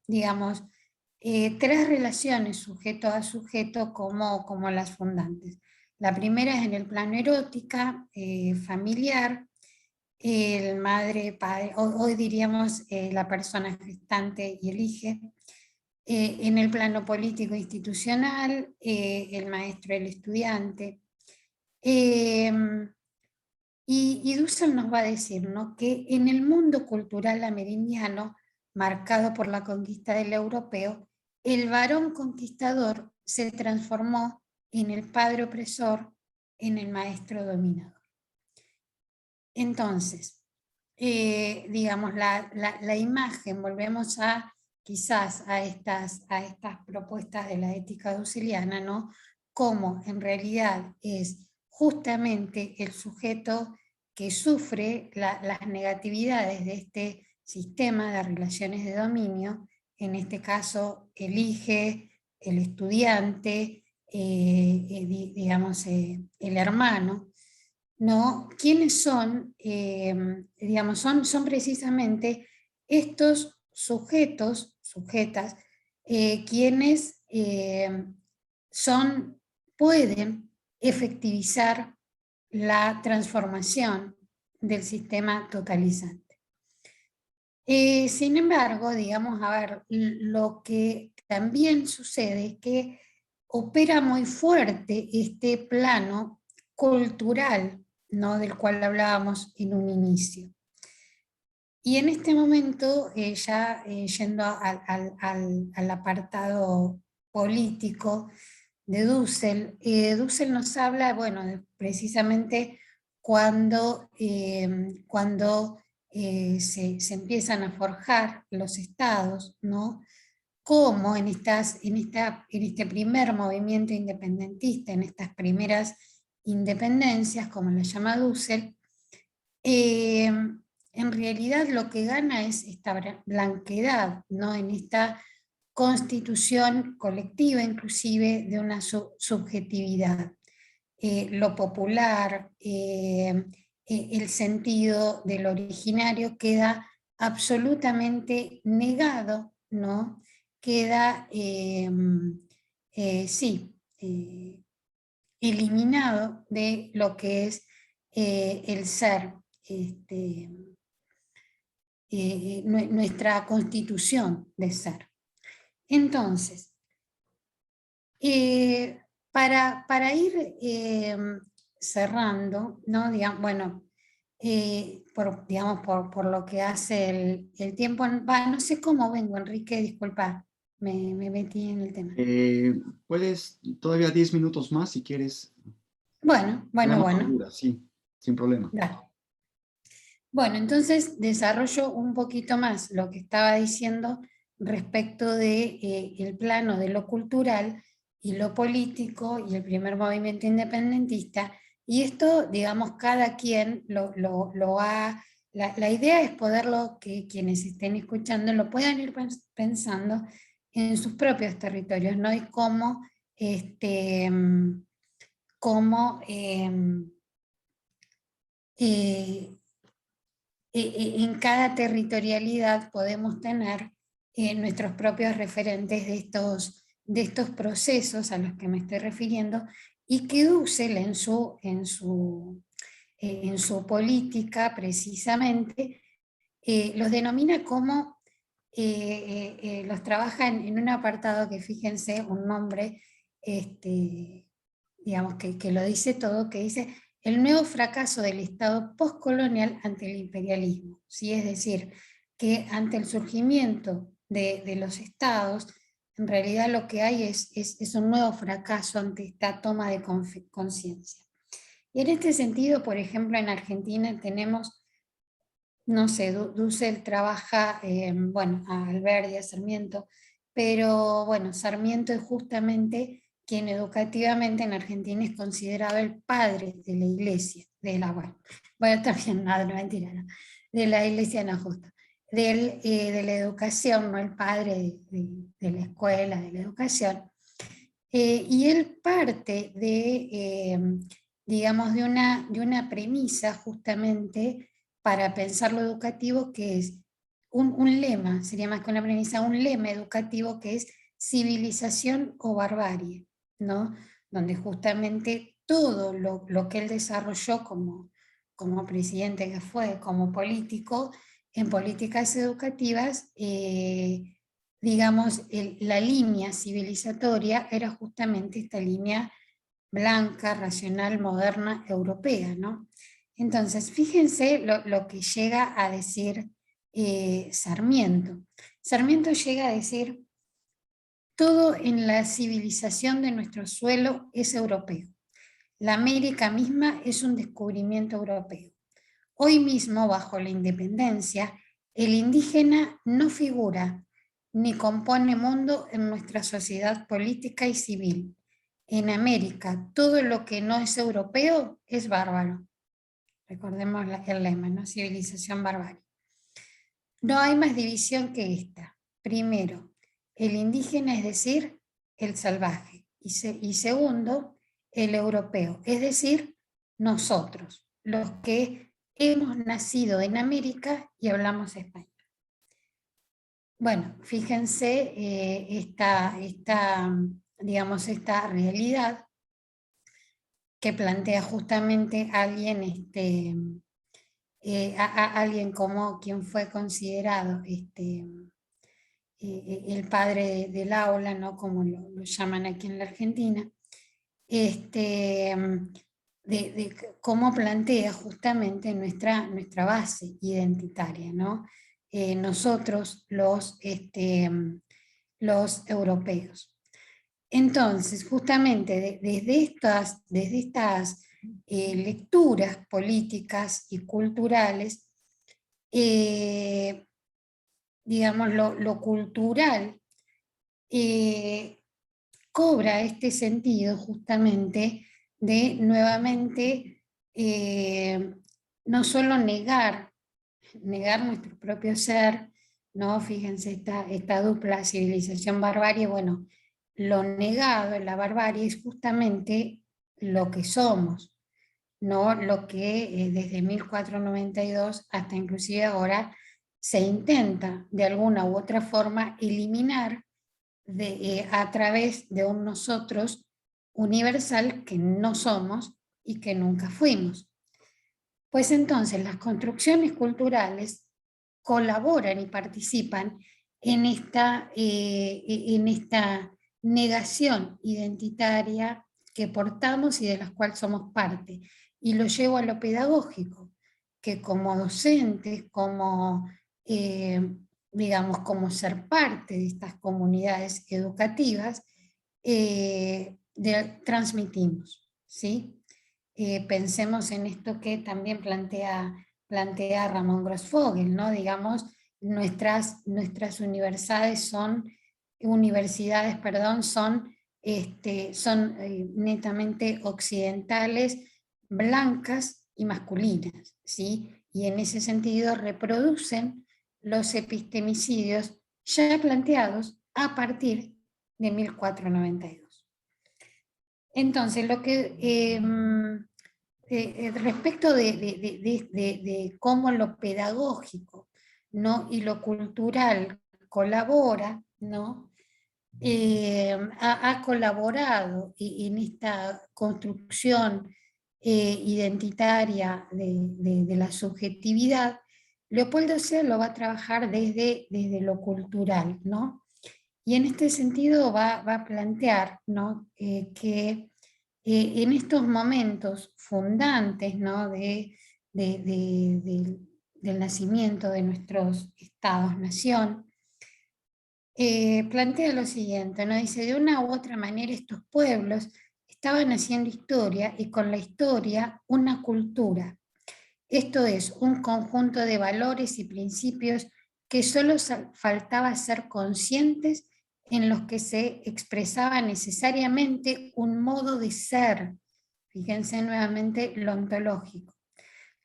Speaker 3: digamos, tres relaciones sujeto a sujeto como las fundantes. La primera es en el plano erótica, familiar, el madre, padre, hoy diríamos la persona gestante y elige. En el plano político institucional, el maestro y el estudiante. Y Dussel nos va a decir, ¿no?, que en el mundo cultural amerindiano, marcado por la conquista del europeo, el varón conquistador se transformó en el padre opresor, en el maestro dominador. Entonces, digamos, la imagen, volvemos quizás a estas propuestas de la ética dusseliana, ¿no?, como en realidad es justamente el sujeto que sufre las negatividades de este sistema de relaciones de dominio, en este caso elige el estudiante, digamos, el hermano, ¿no? ¿Quiénes son? Digamos, son precisamente estos sujetos, sujetas, quienes pueden efectivizar la transformación del sistema totalizante. Sin embargo, digamos, a ver, lo que también sucede es que opera muy fuerte este plano cultural, ¿no?, del cual hablábamos en un inicio. Y en este momento, ya yendo al apartado político de Dussel, Dussel nos habla, bueno, precisamente cuando se empiezan a forjar los estados, ¿no?, cómo en este primer movimiento independentista, en estas primeras independencias, como la llama Dussel, en realidad lo que gana es esta blanquedad, ¿no?, en esta constitución colectiva, inclusive de una subjetividad. Lo popular, el sentido del originario queda absolutamente negado, ¿no?, queda, eliminado de lo que es el ser, nuestra constitución de ser. Entonces, para ir cerrando, ¿no?, digamos, bueno, por lo que hace el tiempo, no sé cómo vengo, Enrique, disculpa, me metí en el tema.
Speaker 1: Puedes todavía 10 minutos más si quieres.
Speaker 3: Bueno.
Speaker 1: Sí, sin problema.
Speaker 3: Dale. Bueno, entonces desarrollo un poquito más lo que estaba diciendo respecto de el plano de lo cultural y lo político y el primer movimiento independentista, y esto, digamos, cada quien lo ha... La idea es poderlo, que quienes estén escuchando lo puedan ir pensando en sus propios territorios, ¿no? Y cómo, cómo en cada territorialidad podemos tener nuestros propios referentes de estos procesos a los que me estoy refiriendo, y que Dussel en su política precisamente los denomina como, los trabaja en un apartado que, fíjense, un nombre digamos que lo dice todo, que dice: el nuevo fracaso del Estado postcolonial ante el imperialismo. ¿Sí? Es decir, que ante el surgimiento de los estados, en realidad lo que hay es un nuevo fracaso ante esta toma de conciencia. Y en este sentido, por ejemplo, en Argentina tenemos, no sé, Dussel trabaja, bueno, a Alberdi, a Sarmiento, pero bueno, Sarmiento es justamente quien educativamente en Argentina es considerado el padre de la iglesia, bueno, también, no, mentira, no, de la iglesia no justo, de la educación, no el padre de la escuela, de la educación. Y él parte digamos, de una premisa justamente para pensar lo educativo, que es un lema, sería más que una premisa, un lema educativo que es civilización o barbarie, ¿no? Donde justamente todo lo que él desarrolló como presidente que fue, como político, en políticas educativas, digamos, la línea civilizatoria era justamente esta línea blanca, racional, moderna, europea, ¿no? Entonces, fíjense lo que llega a decir Sarmiento. Sarmiento llega a decir: todo en la civilización de nuestro suelo es europeo. La América misma es un descubrimiento europeo. Hoy mismo, bajo la independencia, el indígena no figura ni compone mundo en nuestra sociedad política y civil. En América, todo lo que no es europeo es bárbaro. Recordemos el lema, ¿no? Civilización barbarie. No hay más división que esta. Primero, el indígena, es decir, el salvaje. Y segundo, el europeo, es decir, nosotros, los que hemos nacido en América y hablamos español. Bueno, fíjense digamos, esta realidad que plantea justamente alguien, alguien como quien fue considerado el padre del aula, ¿no? Como lo llaman aquí en la Argentina, de cómo plantea justamente nuestra base identitaria, ¿no? Nosotros los europeos. Entonces, justamente desde estas lecturas políticas y culturales, digamos, lo cultural cobra este sentido justamente de nuevamente no solo negar nuestro propio ser, ¿no? Fíjense esta dupla civilización-barbarie, bueno, lo negado en la barbarie es justamente lo que somos, no lo que desde 1492 hasta inclusive ahora se intenta de alguna u otra forma eliminar a través de un nosotros universal que no somos y que nunca fuimos. Pues entonces las construcciones culturales colaboran y participan en esta negación identitaria que portamos y de la cual somos parte. Y lo llevo a lo pedagógico, que como docentes, como, digamos, como ser parte de estas comunidades educativas, transmitimos, ¿sí? Pensemos en esto que también plantea Ramón Grossfogel, ¿no? Digamos, nuestras universidades son netamente occidentales, blancas y masculinas, ¿sí? Y en ese sentido reproducen los epistemicidios ya planteados a partir de 1492. Entonces, lo que respecto de cómo lo pedagógico, ¿no?, y lo cultural colabora, ¿no?, ha colaborado en esta construcción identitaria de la subjetividad, Leopoldo Sea lo va a trabajar desde lo cultural, ¿no? Y en este sentido va a plantear, ¿no?, que en estos momentos fundantes, ¿no?, del nacimiento de nuestros estados-nación, plantea lo siguiente, ¿no? Dice, de una u otra manera estos pueblos estaban haciendo historia y con la historia una cultura. Esto es, un conjunto de valores y principios que solo faltaba ser conscientes, en los que se expresaba necesariamente un modo de ser. Fíjense nuevamente lo ontológico.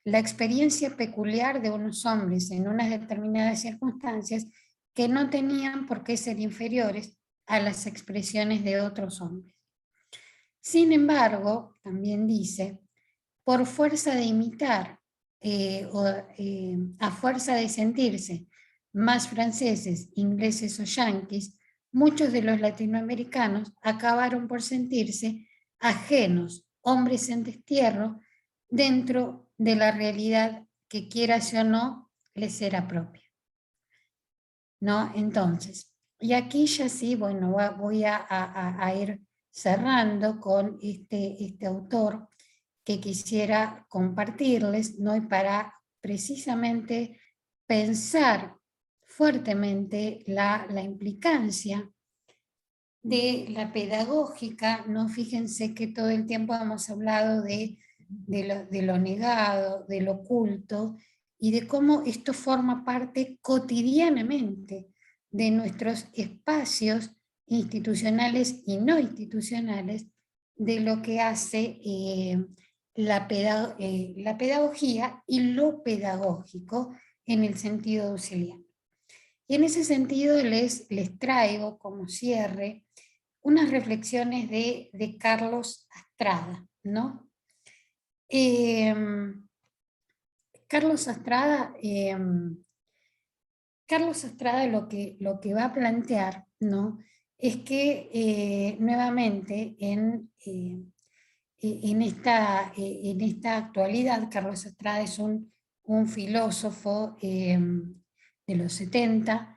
Speaker 3: La experiencia peculiar de unos hombres en unas determinadas circunstancias que no tenían por qué ser inferiores a las expresiones de otros hombres. Sin embargo, también dice, por fuerza de imitar, a fuerza de sentirse más franceses, ingleses o yanquis, muchos de los latinoamericanos acabaron por sentirse ajenos, hombres en destierro, dentro de la realidad que, quieras o no, les era propia, ¿no? Entonces, y aquí ya sí, bueno, voy a ir cerrando con este autor que quisiera compartirles, ¿no?, y para precisamente pensar fuertemente la implicancia de la pedagógica, ¿no? Fíjense que todo el tiempo hemos hablado de lo negado, de lo oculto, y de cómo esto forma parte cotidianamente de nuestros espacios institucionales y no institucionales, de lo que hace la pedagogía y lo pedagógico en el sentido auxiliar. Y en ese sentido les traigo como cierre unas reflexiones de Carlos Astrada, ¿no? Carlos Astrada lo que va a plantear, ¿no?, es que nuevamente en esta actualidad, Carlos Astrada es un filósofo de los 70,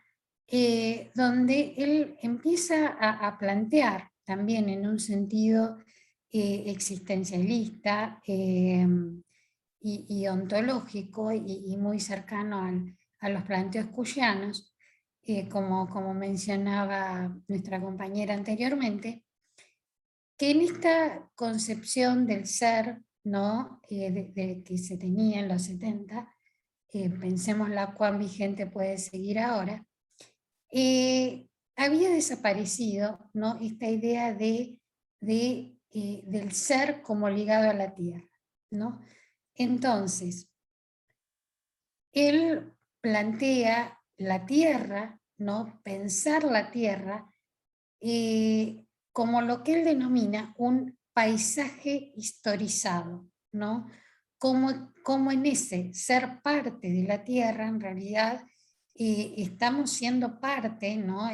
Speaker 3: donde él empieza a plantear también en un sentido existencialista y ontológico y muy cercano a los planteos cuyianos, como mencionaba nuestra compañera anteriormente, que en esta concepción del ser, ¿no?, que se tenía en los 70, pensémosla cuán vigente puede seguir ahora, había desaparecido, ¿no?, esta idea del ser como ligado a la tierra, ¿no? Entonces, él plantea la tierra, ¿no?, pensar la tierra como lo que él denomina un paisaje historizado, ¿no? Como en ese ser parte de la tierra, en realidad estamos siendo parte, ¿no?,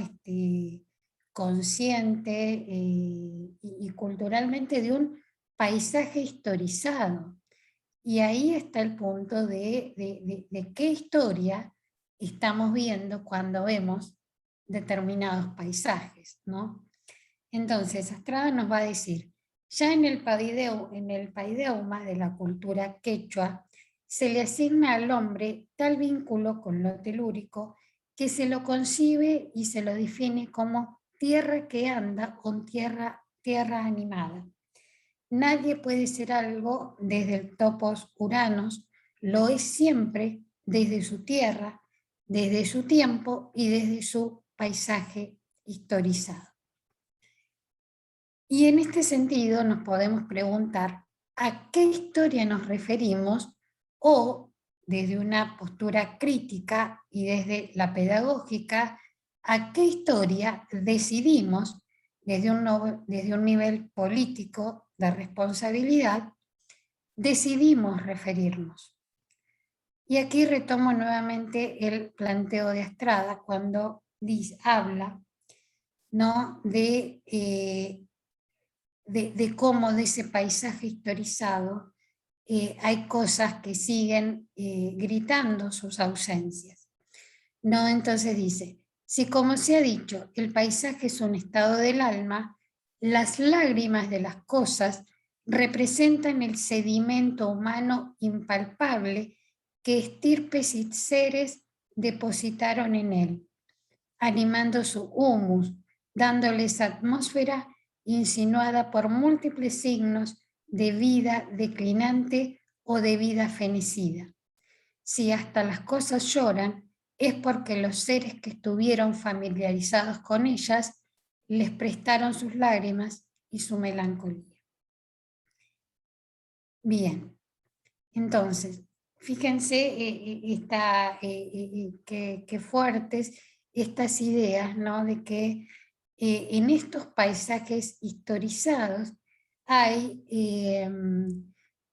Speaker 3: consciente y culturalmente de un paisaje historizado. Y ahí está el punto de qué historia estamos viendo cuando vemos determinados paisajes, ¿no? Entonces, Astrada nos va a decir, ya en el paideuma de la cultura quechua, se le asigna al hombre tal vínculo con lo telúrico que se lo concibe y se lo define como tierra que anda o tierra animada. Nadie puede ser algo desde el topos Uranos, lo es siempre desde su tierra, desde su tiempo y desde su paisaje historizado. Y en este sentido nos podemos preguntar a qué historia nos referimos, o desde una postura crítica y desde la pedagógica, a qué historia decidimos desde un nivel político de responsabilidad, decidimos referirnos. Y aquí retomo nuevamente el planteo de Estrada cuando habla, ¿no?, de cómo de ese paisaje historizado hay cosas que siguen gritando sus ausencias. ¿No? Entonces dice, si como se ha dicho, el paisaje es un estado del alma, las lágrimas de las cosas representan el sedimento humano impalpable que estirpes y seres depositaron en él, animando su humus, dándoles atmósfera insinuada por múltiples signos de vida declinante o de vida fenecida. Si hasta las cosas lloran, es porque los seres que estuvieron familiarizados con ellas les prestaron sus lágrimas y su melancolía. Bien, entonces, fíjense qué fuertes estas ideas, ¿no?, de que en estos paisajes historizados hay,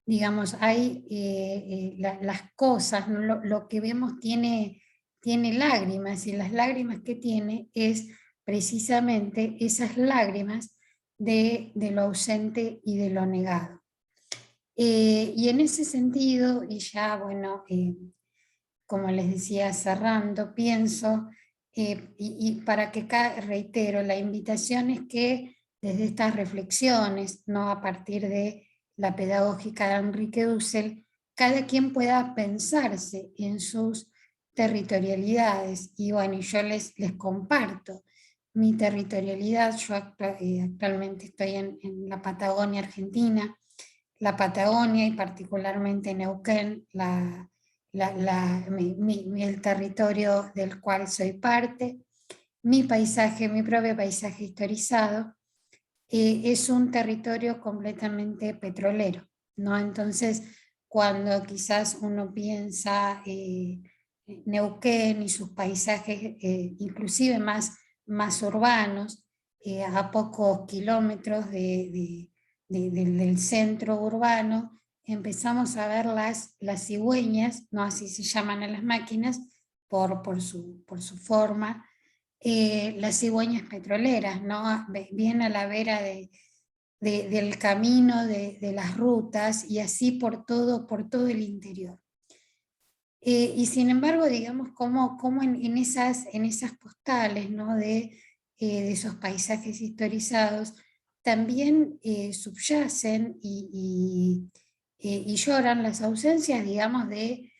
Speaker 3: digamos, hay las cosas, ¿no? Lo que vemos tiene lágrimas, y las lágrimas que tiene es precisamente esas lágrimas de lo ausente y de lo negado. Y en ese sentido, y ya, bueno, como les decía, cerrando, pienso, y para que reitero, la invitación es que desde estas reflexiones, no a partir de la pedagógica de Enrique Dussel, cada quien pueda pensarse en sus territorialidades. Y bueno, yo les comparto mi territorialidad. Yo actualmente estoy en la Patagonia Argentina, la Patagonia y particularmente Neuquén, el territorio del cual soy parte. Mi paisaje, mi propio paisaje historizado, es un territorio completamente petrolero, ¿no? Entonces, cuando quizás uno piensa Neuquén y sus paisajes, inclusive más urbanos, a pocos kilómetros del centro urbano, empezamos a ver las cigüeñas, no así se llaman a las máquinas, por su forma, las cigüeñas petroleras, ¿no?, bien a la vera del camino, de las rutas, y así por todo el interior. Y sin embargo, digamos, como en esas postales, ¿no?, de esos paisajes historizados, también subyacen y lloran las ausencias, digamos, de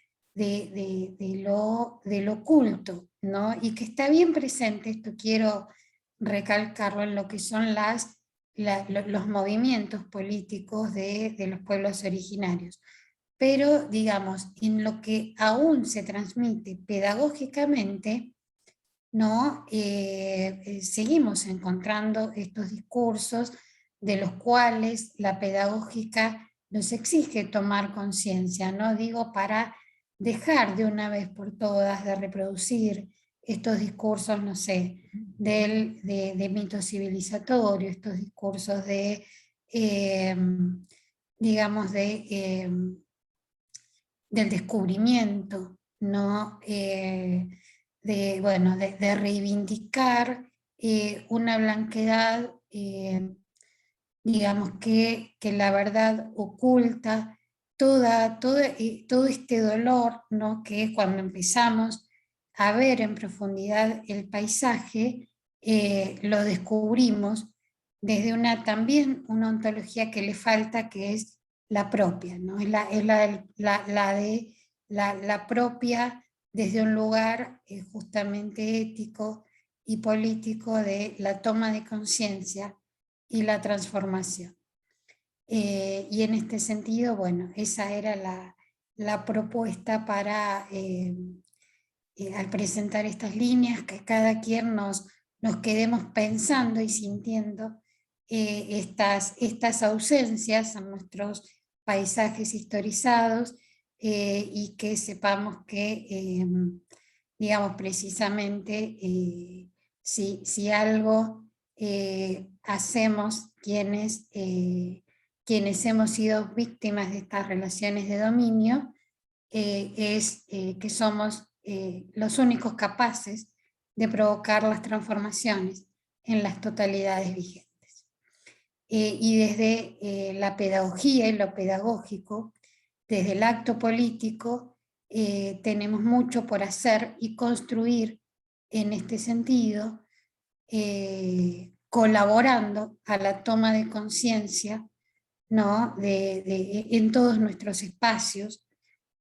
Speaker 3: lo oculto, ¿no? Y que está bien presente, esto quiero recalcarlo, en lo que son los movimientos políticos de los pueblos originarios. Pero, digamos, en lo que aún se transmite pedagógicamente, ¿no? Seguimos encontrando estos discursos de los cuales la pedagógica nos exige tomar conciencia, ¿no? Digo, para dejar de una vez por todas de reproducir estos discursos, no sé, de mito civilizatorio, estos discursos digamos, del descubrimiento, ¿no? De reivindicar una blanquedad, digamos, que la verdad oculta todo este dolor, ¿no?, que cuando empezamos a ver en profundidad el paisaje, lo descubrimos desde también una ontología que le falta, que es la propia, ¿no? Es la propia desde un lugar justamente ético y político, de la toma de conciencia y la transformación. Y en este sentido, bueno, esa era la propuesta para al presentar estas líneas, que cada quien nos quedemos pensando y sintiendo estas ausencias en nuestros paisajes historizados, y que sepamos que, digamos, precisamente, si algo hacemos quienes hemos sido víctimas de estas relaciones de dominio, es que somos los únicos capaces de provocar las transformaciones en las totalidades vigentes. Y desde la pedagogía y lo pedagógico, desde el acto político, tenemos mucho por hacer y construir en este sentido, colaborando a la toma de conciencia, ¿no? En todos nuestros espacios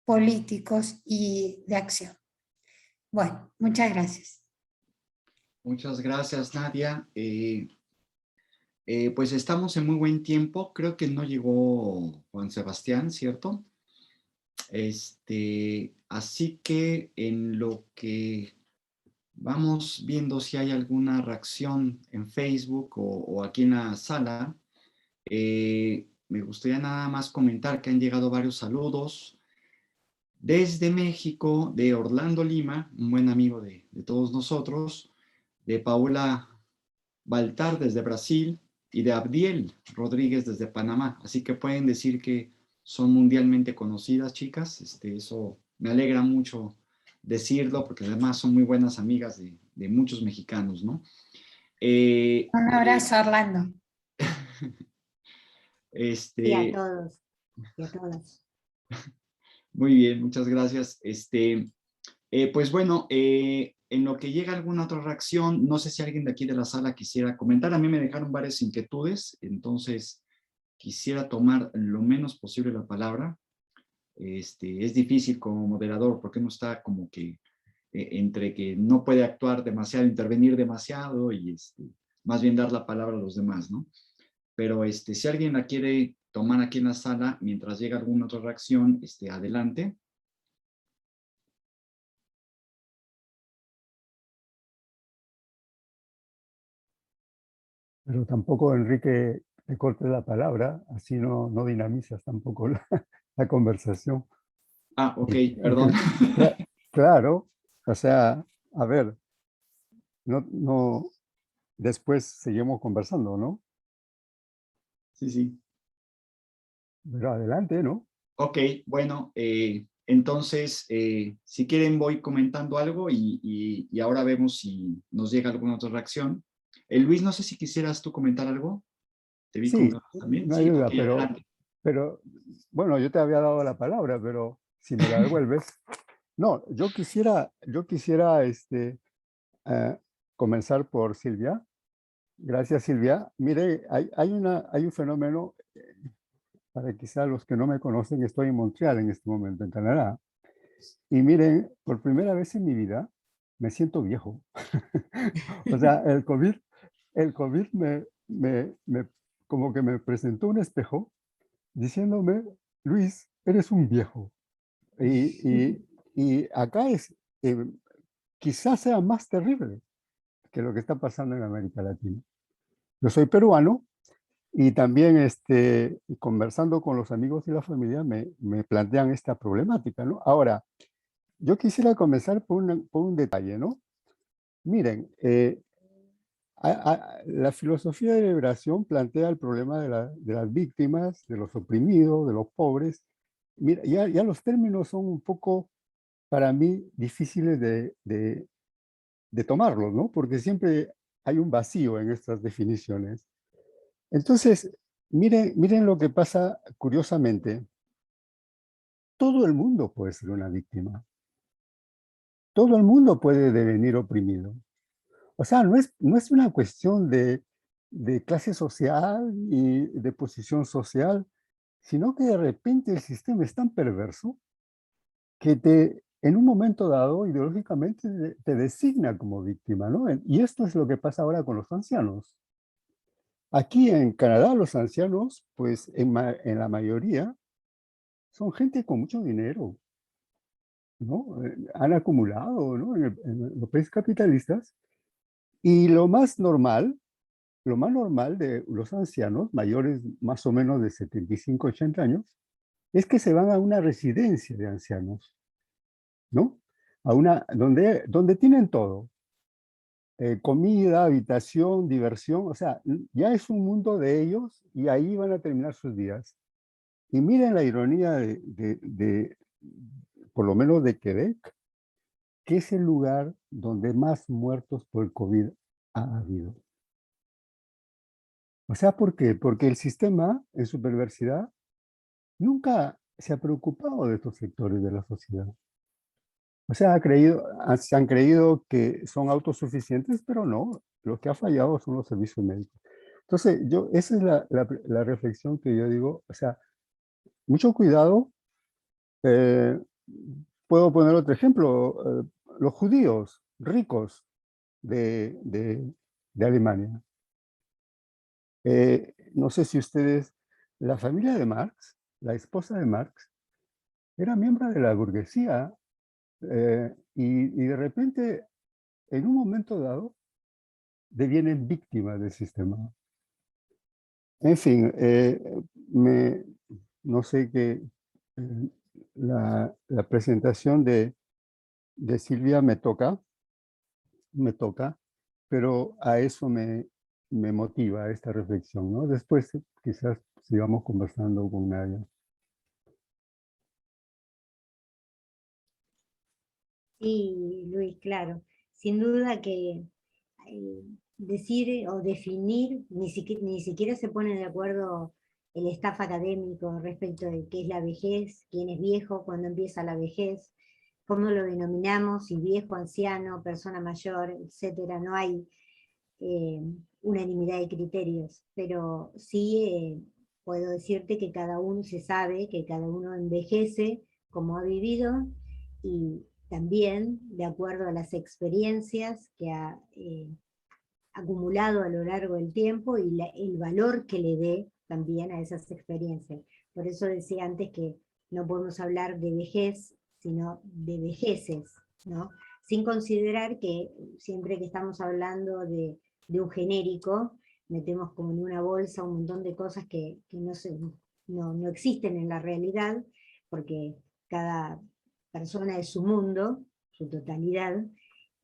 Speaker 3: políticos y de acción. Bueno, muchas gracias.
Speaker 1: Muchas gracias, Nadia. Pues estamos en muy buen tiempo. Creo que no llegó Juan Sebastián, ¿cierto? Así que en lo que vamos viendo si hay alguna reacción en Facebook o aquí en la sala, me gustaría nada más comentar que han llegado varios saludos. Desde México, de Orlando Lima, un buen amigo de todos nosotros, de Paula Baltar desde Brasil y de Abdiel Rodríguez desde Panamá. Así que pueden decir que son mundialmente conocidas, chicas. Eso me alegra mucho decirlo, porque además son muy buenas amigas de muchos mexicanos, ¿no?
Speaker 3: Un abrazo, Orlando.
Speaker 2: Y a todos y a todas.
Speaker 1: Muy bien, muchas gracias. Pues bueno, en lo que llega alguna otra reacción, no sé si alguien de aquí de la sala quisiera comentar. A mí me dejaron varias inquietudes, entonces quisiera tomar lo menos posible la palabra. Es difícil como moderador porque uno está como que entre que no puede actuar demasiado, intervenir demasiado y más bien dar la palabra a los demás, ¿no? Pero si alguien la quiere tomar aquí en la sala mientras llega alguna otra reacción, adelante.
Speaker 4: Pero tampoco, Enrique, te cortes la palabra, así no dinamizas tampoco la conversación.
Speaker 1: Ah, ok, perdón.
Speaker 4: Claro, o sea, a ver, después seguimos conversando, ¿no?
Speaker 1: Sí, sí.
Speaker 4: Pero adelante, ¿no?
Speaker 1: Ok, bueno, entonces, si quieren voy comentando algo y ahora vemos si nos llega alguna otra reacción. Luis, no sé si quisieras tú comentar algo. Te vi con
Speaker 4: Sí,
Speaker 1: ganas también.
Speaker 4: no hay
Speaker 1: Sí,
Speaker 4: duda,
Speaker 1: ok, adelante.
Speaker 4: pero, bueno, yo te había dado la palabra, pero si me la devuelves. No, yo quisiera comenzar por Silvia. Gracias, Silvia. Mire, hay un fenómeno, para quizá los que no me conocen, estoy en Montreal en este momento, en Canadá. Y miren, por primera vez en mi vida me siento viejo. O sea, el COVID como que me presentó un espejo diciéndome, Luis, eres un viejo. Y acá quizás sea más terrible que lo que está pasando en América Latina. Yo soy peruano y también conversando con los amigos y la familia me plantean esta problemática, ¿no? Ahora, yo quisiera comenzar por un detalle, ¿no? Miren, la filosofía de liberación plantea el problema de las víctimas, de los oprimidos, de los pobres. Mira, ya los términos son un poco, para mí, difíciles de tomarlos, ¿no? Porque siempre hay un vacío en estas definiciones. Entonces, miren lo que pasa curiosamente. Todo el mundo puede ser una víctima. Todo el mundo puede devenir oprimido. O sea, no es una cuestión de clase social y de posición social, sino que de repente el sistema es tan perverso que en un momento dado, ideológicamente, te designa como víctima, ¿no? Y esto es lo que pasa ahora con los ancianos. Aquí en Canadá, los ancianos, pues en la mayoría, son gente con mucho dinero. ¿no? Han acumulado, ¿no? En los países capitalistas. Y lo más normal de los ancianos, mayores más o menos de 75, 80 años, es que se van a una residencia de ancianos, ¿no? Donde tienen todo. Comida, habitación, diversión, o sea, ya es un mundo de ellos y ahí van a terminar sus días. Y miren la ironía por lo menos de Quebec, que es el lugar donde más muertos por el COVID ha habido. O sea, ¿por qué? Porque el sistema, en su perversidad, nunca se ha preocupado de estos sectores de la sociedad. O sea, se han creído que son autosuficientes, pero no, lo que ha fallado son los servicios médicos. Entonces, esa es la reflexión que yo digo, o sea, mucho cuidado. eh, Puedo poner otro ejemplo, los judíos ricos de Alemania. No sé si ustedes, la familia de Marx, la esposa de Marx, era miembro de la burguesía y de repente, en un momento dado, devienen víctimas del sistema. En fin, no sé qué, la presentación de Silvia me toca, pero a eso me motiva esta reflexión, ¿no? Después quizás sigamos conversando con Nadia.
Speaker 2: Sí, Luis, claro. Sin duda que decir o definir, ni siquiera se pone de acuerdo el staff académico respecto de qué es la vejez, quién es viejo, cuándo empieza la vejez, cómo lo denominamos, si viejo, anciano, persona mayor, etcétera. No hay eh, unanimidad de criterios, pero sí puedo decirte que cada uno se sabe, que cada uno envejece como ha vivido y también de acuerdo a las experiencias que ha acumulado a lo largo del tiempo y el valor que le dé también a esas experiencias. Por eso decía antes que no podemos hablar de vejez, sino de vejeces, ¿no? Sin considerar que siempre que estamos hablando de un genérico, metemos como en una bolsa un montón de cosas que no existen en la realidad, porque cada persona es su mundo, su totalidad,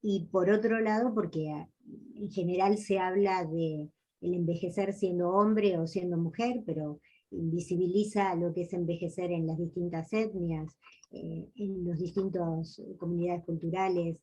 Speaker 2: y por otro lado, porque en general se habla de el envejecer siendo hombre o siendo mujer, pero invisibiliza lo que es envejecer en las distintas etnias, en las distintas comunidades culturales,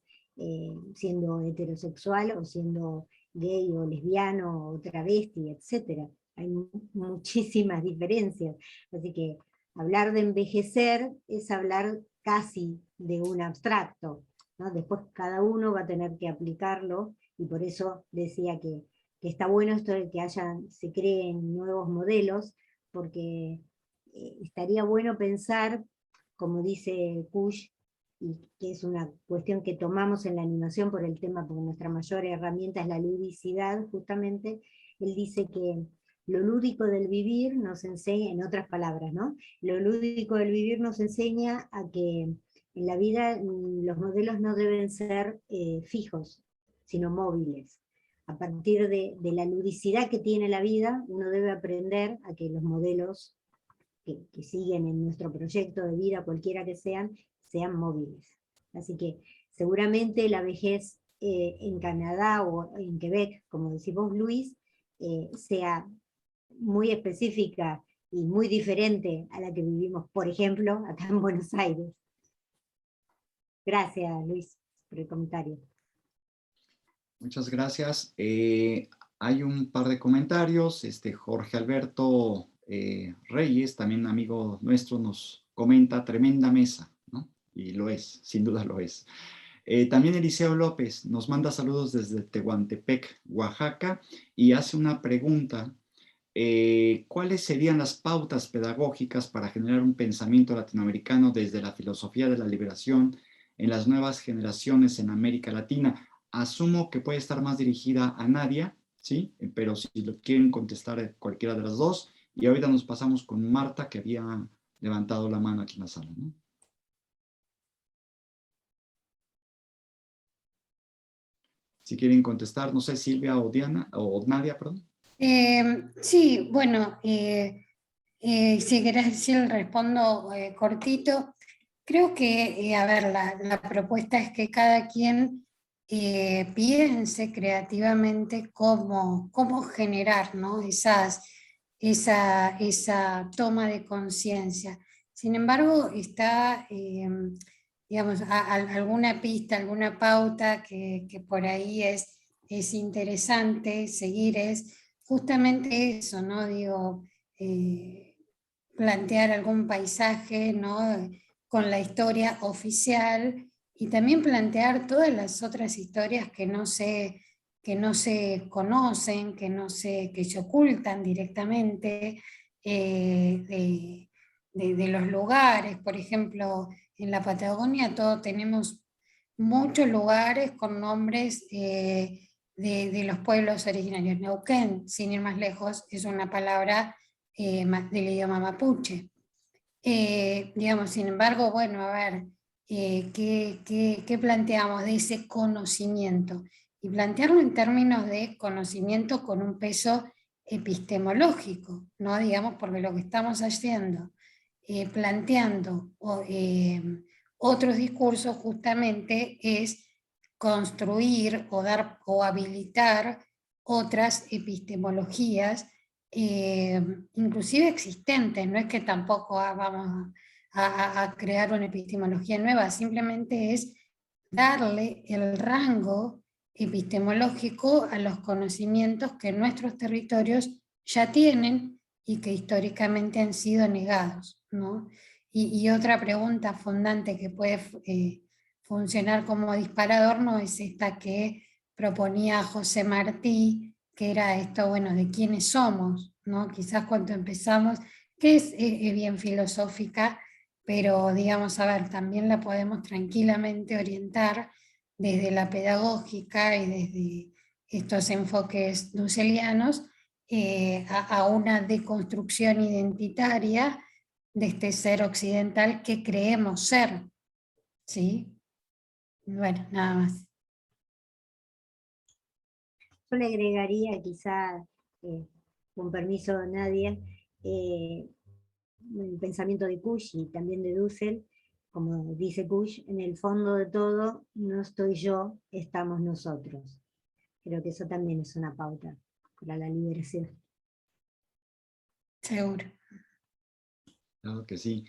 Speaker 2: siendo heterosexual o siendo gay o lesbiano o travesti, etc. Hay muchísimas diferencias. Así que hablar de envejecer es hablar casi de un abstracto, ¿no? Después cada uno va a tener que aplicarlo, y por eso decía que está bueno esto de que se creen nuevos modelos, porque estaría bueno pensar, como dice Kush, y que es una cuestión que tomamos en la animación por el tema, porque nuestra mayor herramienta es la ludicidad, justamente. Él dice que lo lúdico del vivir nos enseña, en otras palabras, ¿no? Lo lúdico del vivir nos enseña a que en la vida los modelos no deben ser fijos, sino móviles. A partir de la ludicidad que tiene la vida, uno debe aprender a que los modelos que siguen en nuestro proyecto de vida, cualquiera que sean móviles. Así que seguramente la vejez en Canadá o en Quebec, como decís vos, Luis, sea muy específica y muy diferente a la que vivimos, por ejemplo, acá en Buenos Aires. Gracias, Luis, por el comentario.
Speaker 1: Muchas gracias. Hay un par de comentarios. Jorge Alberto Reyes, también amigo nuestro, nos comenta tremenda mesa, ¿no? Y lo es, sin duda lo es. También Eliseo López nos manda saludos desde Tehuantepec, Oaxaca, y hace una pregunta. ¿Cuáles serían las pautas pedagógicas para generar un pensamiento latinoamericano desde la filosofía de la liberación en las nuevas generaciones en América Latina? Asumo que puede estar más dirigida a Nadia, ¿sí? Pero si lo quieren contestar cualquiera de las dos. Y ahorita nos pasamos con Marta, que había levantado la mano aquí en la sala, ¿no? Si quieren contestar, no sé, Silvia o Diana, o Nadia, perdón.
Speaker 3: Sí, bueno, si querés decir, respondo cortito. Creo que, a ver, la propuesta es que cada quien piense creativamente cómo generar, ¿no? Esa toma de conciencia. Sin embargo, está, digamos, alguna pista, alguna pauta que por ahí es interesante seguir, es justamente eso, ¿no? Digo, plantear algún paisaje, ¿no? Con la historia oficial y también plantear todas las otras historias que no se conocen, que se ocultan directamente de los lugares. Por ejemplo, en la Patagonia todos tenemos muchos lugares con nombres de los pueblos originarios. Neuquén, sin ir más lejos, es una palabra del idioma mapuche. Digamos, sin embargo, bueno, a ver, ¿qué planteamos de ese conocimiento? Y plantearlo en términos de conocimiento con un peso epistemológico, ¿no? Digamos, porque lo que estamos haciendo, planteando otros discursos justamente es construir o dar o habilitar otras epistemologías inclusive existentes, no es que tampoco vamos a crear una epistemología nueva, simplemente es darle el rango epistemológico a los conocimientos que nuestros territorios ya tienen y que históricamente han sido negados, ¿no? Y otra pregunta fundante que puede funcionar como disparador no es esta que proponía José Martí, que era esto, bueno, de quiénes somos, ¿no? Quizás cuando empezamos, que es bien filosófica, pero digamos, a ver, también la podemos tranquilamente orientar desde la pedagógica y desde estos enfoques dusselianos a una deconstrucción identitaria de este ser occidental que creemos ser, ¿sí? Bueno, nada más.
Speaker 2: Yo le agregaría quizá, con permiso de Nadia, el pensamiento de Kush y también de Dussel, como dice Kush, en el fondo de todo no estoy yo, estamos nosotros. Creo que eso también es una pauta para la liberación.
Speaker 3: Seguro.
Speaker 1: Claro que sí.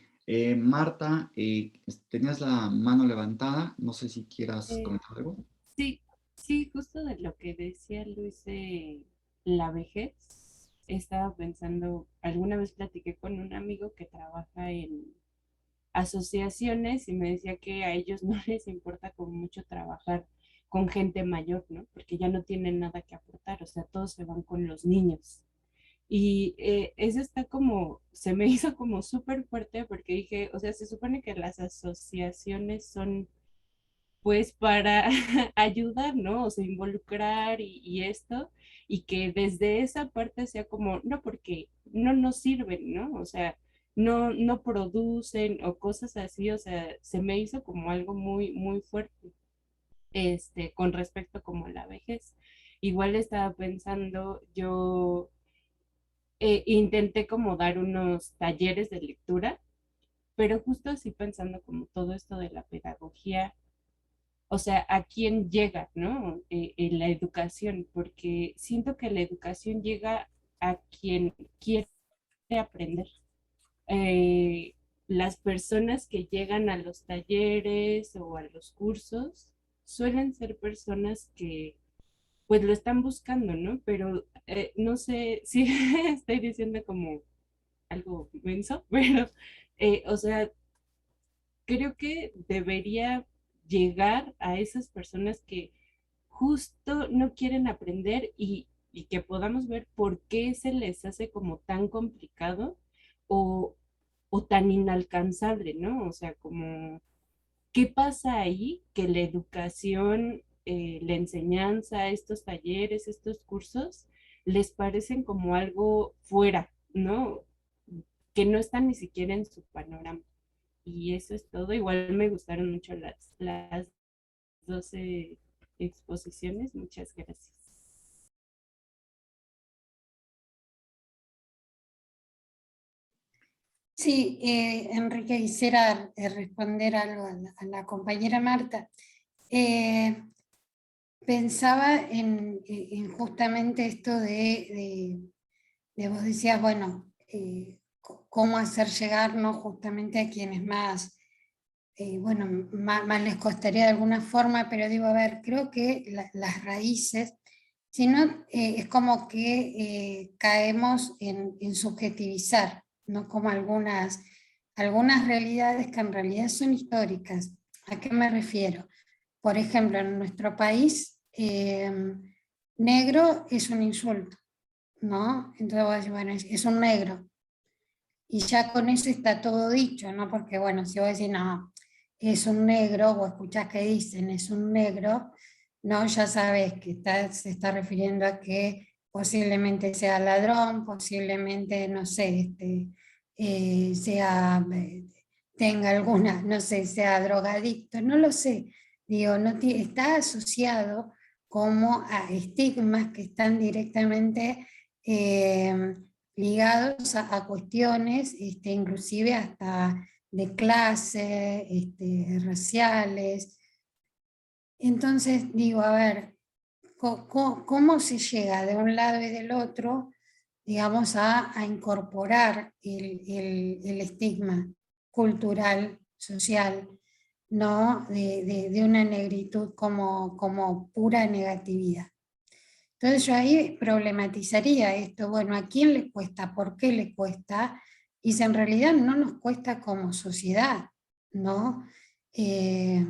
Speaker 1: Marta, tenías la mano levantada. No sé si quieras
Speaker 5: Eh,
Speaker 1: comentar algo.
Speaker 5: sí, sí, justo de lo que decía Luis de la vejez, estaba pensando, alguna vez platiqué con un amigo que trabaja en asociaciones y me decía que a ellos no les importa como mucho trabajar con gente mayor, ¿no? Porque ya no tienen nada que aportar, o sea, todos se van con los niños. Y eso está como, se me hizo como súper fuerte porque dije, o sea, se supone que las asociaciones son pues para ayudar, ¿no? O sea, involucrar y esto, y que desde esa parte sea como, no, porque no nos sirven, ¿no? O sea, no producen o cosas así, o sea, se me hizo como algo muy, muy fuerte, con respecto como a la vejez. Igual estaba pensando, yo intenté como dar unos talleres de lectura, pero justo así pensando como todo esto de la pedagogía, o sea, a quién llega, ¿no? En la educación, porque siento que la educación llega a quien quiere aprender. Eh, las personas que llegan a los talleres o a los cursos suelen ser personas que pues lo están buscando, ¿no? Pero no sé si estoy diciendo como algo menso, pero, o sea, creo que debería llegar a esas personas que justo no quieren aprender y que podamos ver por qué se les hace como tan complicado o, o tan inalcanzable, ¿no? O sea, como, ¿qué pasa ahí que la educación, la enseñanza, estos talleres, estos cursos, les parecen como algo fuera, ¿no? Que no están ni siquiera en su panorama. Y eso es todo. Igual me gustaron mucho las 12 exposiciones. Muchas gracias.
Speaker 3: Sí, Enrique, quisiera responder algo a la compañera Marta. Pensaba en justamente esto de vos decías, bueno, cómo hacer llegar, ¿no?, justamente a quienes más, bueno, más les costaría de alguna forma, pero digo, a ver, creo que las raíces, si no, es como que caemos en subjetivizar, ¿no?, como algunas realidades que en realidad son históricas. ¿A qué me refiero? Por ejemplo, en nuestro país, negro es un insulto, ¿no? Entonces voy a decir, bueno, es un negro. Y ya con eso está todo dicho, ¿no? Porque, bueno, si vos decís, no, es un negro, o escuchás que dicen es un negro, ¿no? Ya sabes que se está refiriendo a que posiblemente sea ladrón, posiblemente, no sé, tenga alguna, no sé, sea drogadicto, no lo sé. Digo, no está asociado como a estigmas que están directamente ligados a cuestiones, inclusive hasta de clase, raciales. Entonces digo, a ver, ¿cómo se llega de un lado y del otro, digamos, a incorporar el estigma cultural, social, ¿no?, de una negritud como pura negatividad? Entonces yo ahí problematizaría esto, bueno, ¿a quién le cuesta? ¿Por qué le cuesta? Y si en realidad no nos cuesta como sociedad, ¿no? Eh,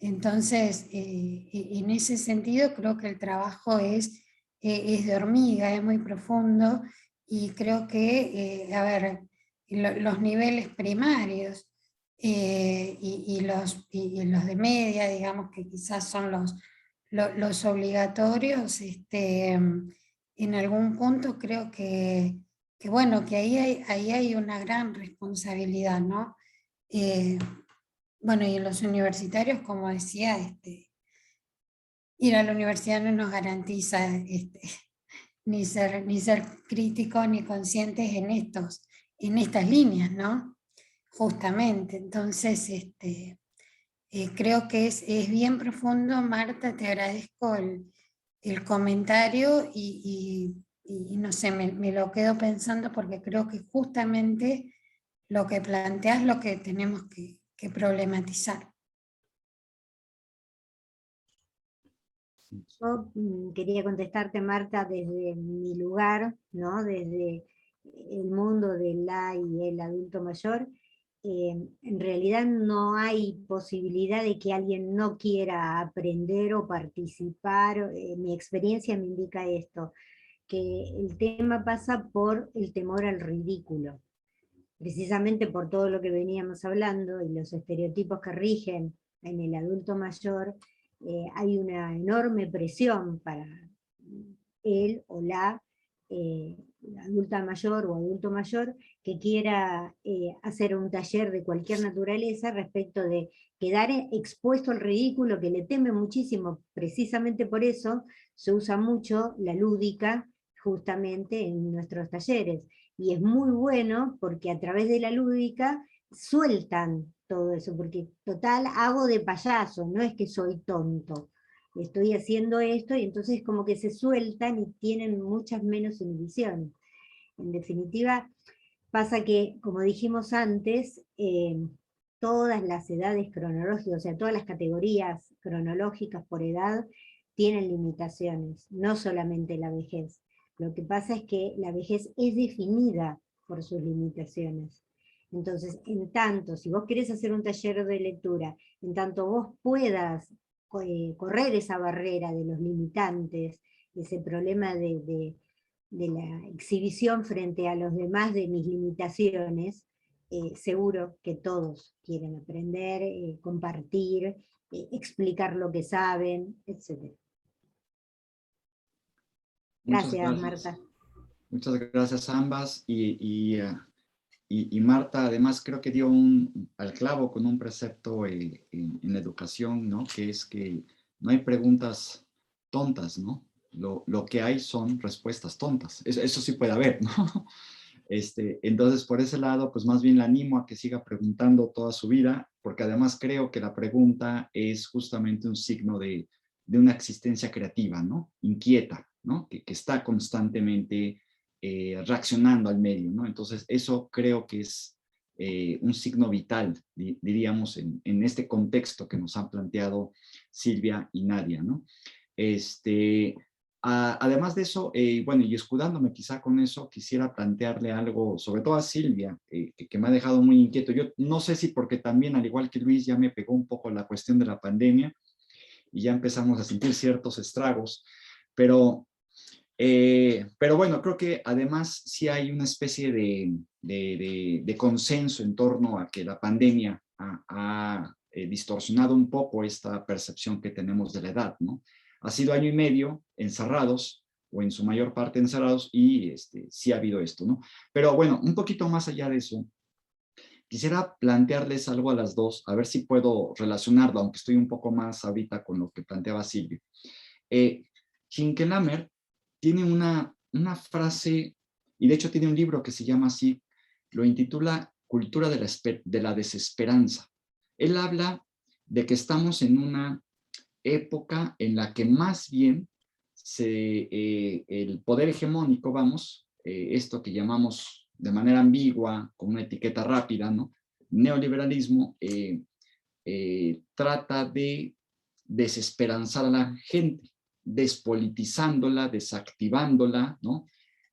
Speaker 3: entonces, en ese sentido creo que el trabajo es de hormiga, es muy profundo, y creo que, a ver, los niveles primarios y los de media, digamos, que quizás son los obligatorios, en algún punto creo que bueno, que ahí hay una gran responsabilidad, ¿no? Bueno, y en los universitarios, como decía, ir a la universidad no nos garantiza ni ser críticos ni conscientes en estas líneas, ¿no? Justamente, entonces, creo que es bien profundo. Marta, te agradezco el comentario y no sé, me lo quedo pensando, porque creo que justamente lo que planteas es lo que tenemos que problematizar.
Speaker 2: Yo quería contestarte, Marta, desde mi lugar, ¿no? Desde el mundo del la y el adulto mayor. En realidad no hay posibilidad de que alguien no quiera aprender o participar. Mi experiencia me indica esto, que el tema pasa por el temor al ridículo, precisamente por todo lo que veníamos hablando y los estereotipos que rigen en el adulto mayor. Hay una enorme presión para él o la adulta mayor o adulto mayor que quiera hacer un taller de cualquier naturaleza respecto de quedar expuesto al ridículo, que le teme muchísimo. Precisamente por eso se usa mucho la lúdica justamente en nuestros talleres, y es muy bueno porque a través de la lúdica sueltan todo eso, porque total hago de payaso, no es que soy tonto, estoy haciendo esto, y entonces como que se sueltan y tienen muchas menos inhibiciones. En definitiva, pasa que, como dijimos antes, todas las edades cronológicas, o sea, todas las categorías cronológicas por edad tienen limitaciones, no solamente la vejez. Lo que pasa es que la vejez es definida por sus limitaciones. Entonces, en tanto, si vos querés hacer un taller de lectura, en tanto vos puedas correr esa barrera de los limitantes, ese problema de la exhibición frente a los demás de mis limitaciones, seguro que todos quieren aprender, compartir, explicar lo que saben, etc. Gracias, Marta.
Speaker 1: Muchas gracias a ambas, y Marta además creo que dio al clavo con un precepto en la educación, ¿no? Que es que no hay preguntas tontas, ¿no? Lo que hay son respuestas tontas. Eso sí puede haber, ¿no? Entonces, por ese lado, pues más bien la animo a que siga preguntando toda su vida, porque además creo que la pregunta es justamente un signo de una existencia creativa, ¿no? Inquieta, ¿no? Que está constantemente reaccionando al medio, ¿no? Entonces, eso creo que es un signo vital, diríamos, en este contexto que nos han planteado Silvia y Nadia, ¿no? Además de eso, bueno, y escudándome quizá con eso, quisiera plantearle algo, sobre todo a Silvia, que me ha dejado muy inquieto. Yo no sé si porque también, al igual que Luis, ya me pegó un poco la cuestión de la pandemia y ya empezamos a sentir ciertos estragos, pero bueno, creo que además sí hay una especie de consenso en torno a que la pandemia ha distorsionado un poco esta percepción que tenemos de la edad, ¿no? Ha sido año y medio encerrados, o en su mayor parte encerrados, y sí ha habido esto, ¿no? Pero bueno, un poquito más allá de eso, quisiera plantearles algo a las dos, a ver si puedo relacionarlo, aunque estoy un poco más ahorita con lo que planteaba Silvia. Hinkelhammer tiene una frase, y de hecho tiene un libro que se llama así, lo intitula Cultura de la Desesperanza. Él habla de que estamos en una época en la que más bien el poder hegemónico, vamos, esto que llamamos de manera ambigua, con una etiqueta rápida, ¿no? Neoliberalismo, trata de desesperanzar a la gente, despolitizándola, desactivándola, ¿no?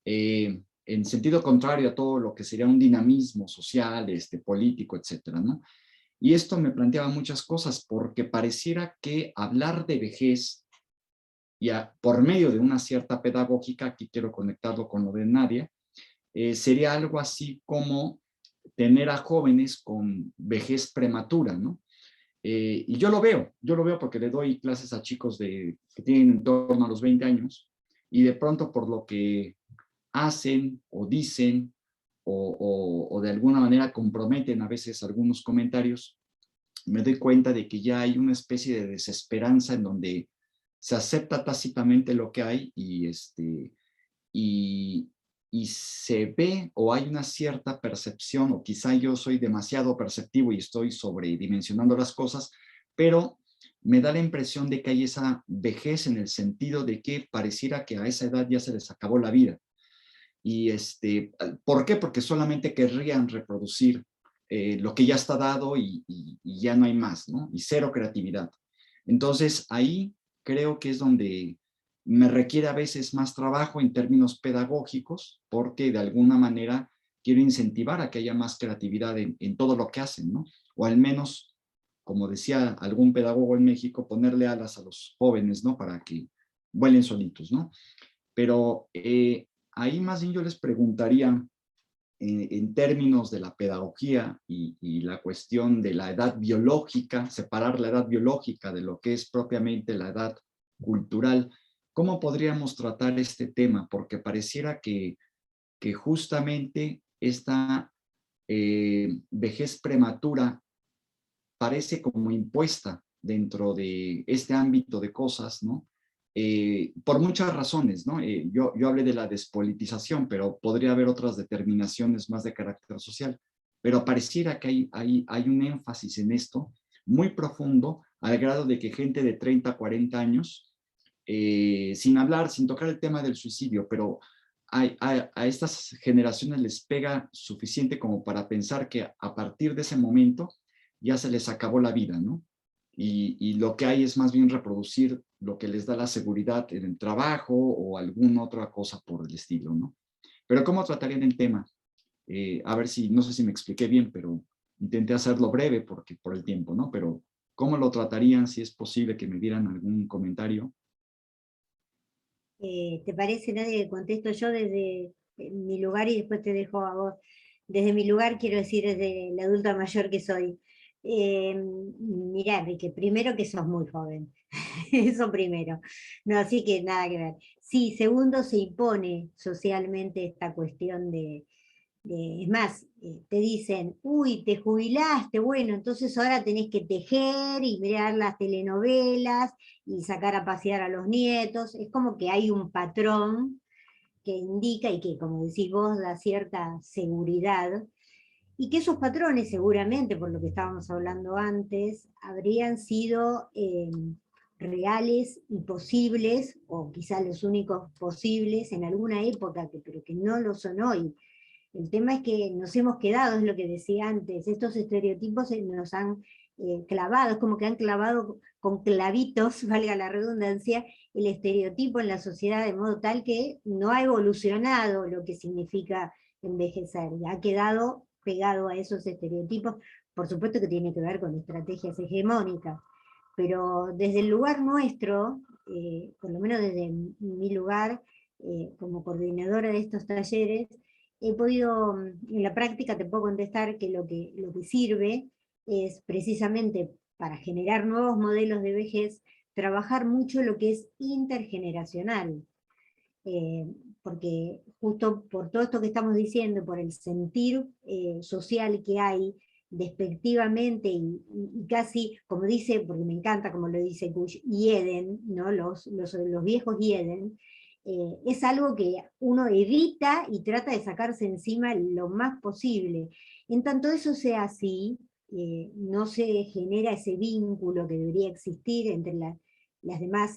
Speaker 1: En sentido contrario a todo lo que sería un dinamismo social, político, etcétera, ¿no? Y esto me planteaba muchas cosas, porque pareciera que hablar de vejez, por medio de una cierta pedagógica, aquí quiero conectarlo con lo de Nadia, sería algo así como tener a jóvenes con vejez prematura, ¿no? Y yo lo veo porque le doy clases a chicos que tienen en torno a los 20 años, y de pronto por lo que hacen o dicen o de alguna manera comprometen a veces algunos comentarios, me doy cuenta de que ya hay una especie de desesperanza en donde se acepta tácitamente lo que hay y, y se ve, o hay una cierta percepción, o quizá yo soy demasiado perceptivo y estoy sobredimensionando las cosas, pero me da la impresión de que hay esa vejez en el sentido de que pareciera que a esa edad ya se les acabó la vida. Y ¿por qué? Porque solamente querrían reproducir lo que ya está dado y ya no hay más, ¿no? Y cero creatividad. Entonces ahí creo que es donde me requiere a veces más trabajo en términos pedagógicos, porque de alguna manera quiero incentivar a que haya más creatividad en todo lo que hacen, ¿no? O al menos, como decía algún pedagogo en México, ponerle alas a los jóvenes, ¿no? Para que vuelen solitos, ¿no? Pero ahí más bien yo les preguntaría, en términos de la pedagogía y la cuestión de la edad biológica, separar la edad biológica de lo que es propiamente la edad cultural, ¿cómo podríamos tratar este tema? Porque pareciera que justamente esta vejez prematura parece como impuesta dentro de este ámbito de cosas, ¿no? Por muchas razones, ¿no? Yo hablé de la despolitización, pero podría haber otras determinaciones más de carácter social, pero pareciera que hay un énfasis en esto muy profundo, al grado de que gente de 30, 40 años, sin tocar el tema del suicidio, pero a estas generaciones les pega suficiente como para pensar que a partir de ese momento ya se les acabó la vida, ¿no? Y lo que hay es más bien reproducir lo que les da la seguridad en el trabajo o alguna otra cosa por el estilo, ¿no? Pero ¿cómo tratarían el tema? A ver si, no sé si me expliqué bien, pero intenté hacerlo breve por el tiempo, ¿no? Pero ¿cómo lo tratarían? Si es posible que me dieran algún comentario.
Speaker 2: ¿Te parece, Nadia, que contesto yo desde mi lugar y después te dejo a vos? Desde mi lugar, quiero decir, desde la adulta mayor que soy. Mirá, Enrique, primero que sos muy joven, eso primero, no, así que nada que ver. Sí, segundo, se impone socialmente esta cuestión Es más, te dicen, uy, te jubilaste, bueno, entonces ahora tenés que tejer y mirar las telenovelas y sacar a pasear a los nietos. Es como que hay un patrón que indica y que, como decís vos, da cierta seguridad. Y que esos patrones seguramente, por lo que estábamos hablando antes, habrían sido reales y posibles, o quizás los únicos posibles en alguna época, pero que no lo son hoy. El tema es que nos hemos quedado, es lo que decía antes, estos estereotipos nos han clavado, es como que han clavado con clavitos, valga la redundancia, el estereotipo en la sociedad de modo tal que no ha evolucionado lo que significa envejecer, y ha quedado pegado a esos estereotipos. Por supuesto que tiene que ver con estrategias hegemónicas, pero desde el lugar nuestro, por lo menos desde mi lugar, como coordinadora de estos talleres, he podido, en la práctica te puedo contestar que lo que sirve es precisamente para generar nuevos modelos de vejez, trabajar mucho lo que es intergeneracional. Porque justo por todo esto que estamos diciendo, por el sentir social que hay, despectivamente y casi, como dice, porque me encanta como lo dice Kush, hieden, ¿no? los viejos hieden, es algo que uno evita y trata de sacarse encima lo más posible. En tanto eso sea así, no se genera ese vínculo que debería existir entre las demás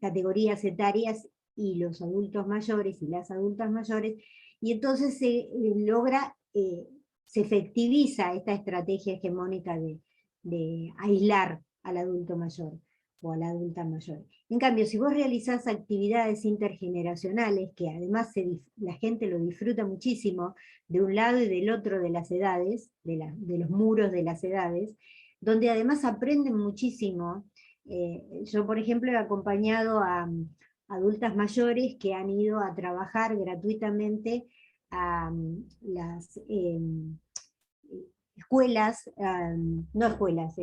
Speaker 2: categorías etarias y los adultos mayores y las adultas mayores, y entonces se logra, se efectiviza esta estrategia hegemónica de aislar al adulto mayor o a la adulta mayor. En cambio, si vos realizás actividades intergeneracionales, que además la gente lo disfruta muchísimo, de un lado y del otro de las edades, de los muros de las edades, donde además aprenden muchísimo. Yo, por ejemplo, he acompañado a adultas mayores que han ido a trabajar gratuitamente a las escuelas, no escuelas,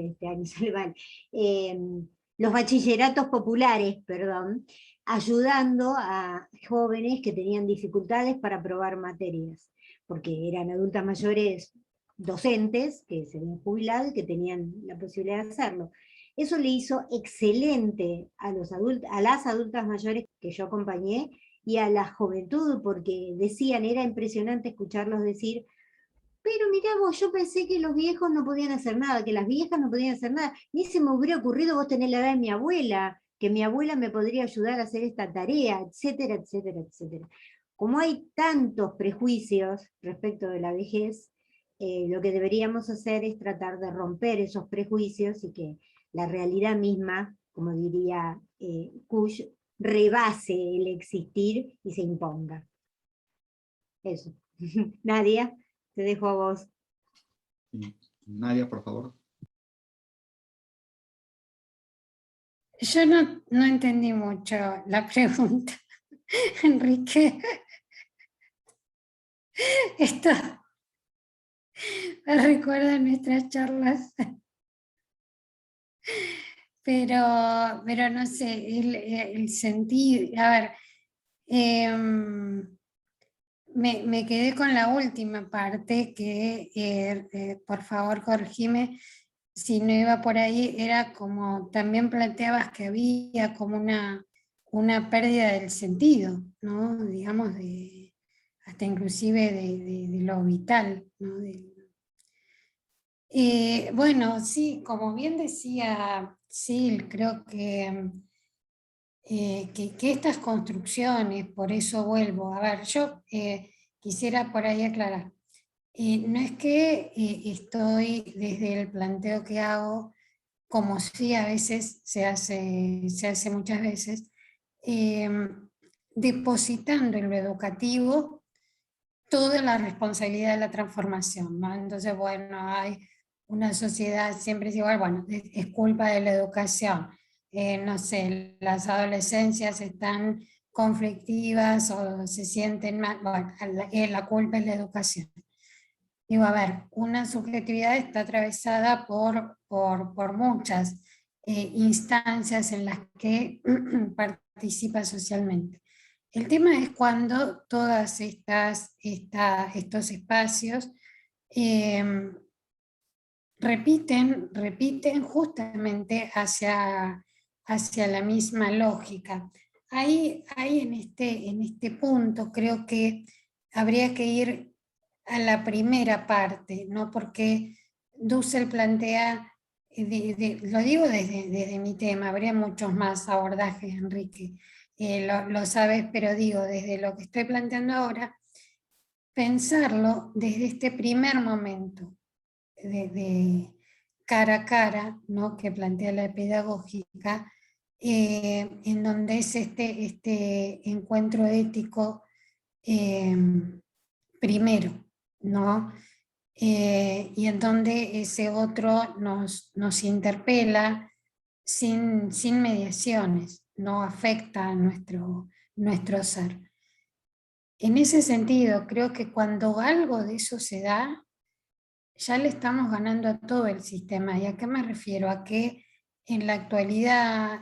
Speaker 2: los bachilleratos populares, perdón, ayudando a jóvenes que tenían dificultades para aprobar materias, porque eran adultas mayores docentes que se habían jubilado y que tenían la posibilidad de hacerlo. Eso le hizo excelente a las adultas mayores que yo acompañé y a la juventud, porque decían, era impresionante escucharlos decir, pero mirá vos, yo pensé que los viejos no podían hacer nada, que las viejas no podían hacer nada, ni se me hubiera ocurrido vos tener la edad de mi abuela, que mi abuela me podría ayudar a hacer esta tarea, etcétera, etcétera, etcétera. Como hay tantos prejuicios respecto de la vejez, lo que deberíamos hacer es tratar de romper esos prejuicios y que la realidad misma, como diría Kush, rebase el existir y se imponga. Eso. Nadia, te dejo a vos.
Speaker 1: Nadia, por favor.
Speaker 3: Yo no entendí mucho la pregunta, Enrique. Esto me recuerda a nuestras charlas. Pero no sé, el sentido, a ver, me quedé con la última parte que, por favor, corregime si no iba por ahí, era como, también planteabas que había como una pérdida del sentido, ¿no? Digamos, hasta inclusive de lo vital, ¿no? Bueno, sí, como bien decía Sil, creo que estas construcciones, por eso vuelvo, a ver, yo quisiera por ahí aclarar, no es que estoy desde el planteo que hago, como sí a veces se hace muchas veces, depositando en lo educativo toda la responsabilidad de la transformación, ¿no? Entonces, bueno, hay una sociedad siempre es igual, bueno, es culpa de la educación. No sé, las adolescencias están conflictivas o se sienten mal, bueno, la culpa es la educación. Digo, a ver, una subjetividad está atravesada por muchas instancias en las que participa socialmente. El tema es cuando todas estos espacios repiten justamente hacia la misma lógica. Ahí en este punto creo que habría que ir a la primera parte, ¿no? Porque Dussel plantea, lo digo desde mi tema, habría muchos más abordajes, Enrique, lo sabes, pero digo, desde lo que estoy planteando ahora, pensarlo desde este primer momento, de cara a cara, ¿no? Que plantea la pedagógica, en donde es este encuentro ético primero, ¿no? Y en donde ese otro nos interpela sin mediaciones, no afecta a nuestro ser. En ese sentido, creo que cuando algo de eso se da, ya le estamos ganando a todo el sistema. ¿Y a qué me refiero? A que en la actualidad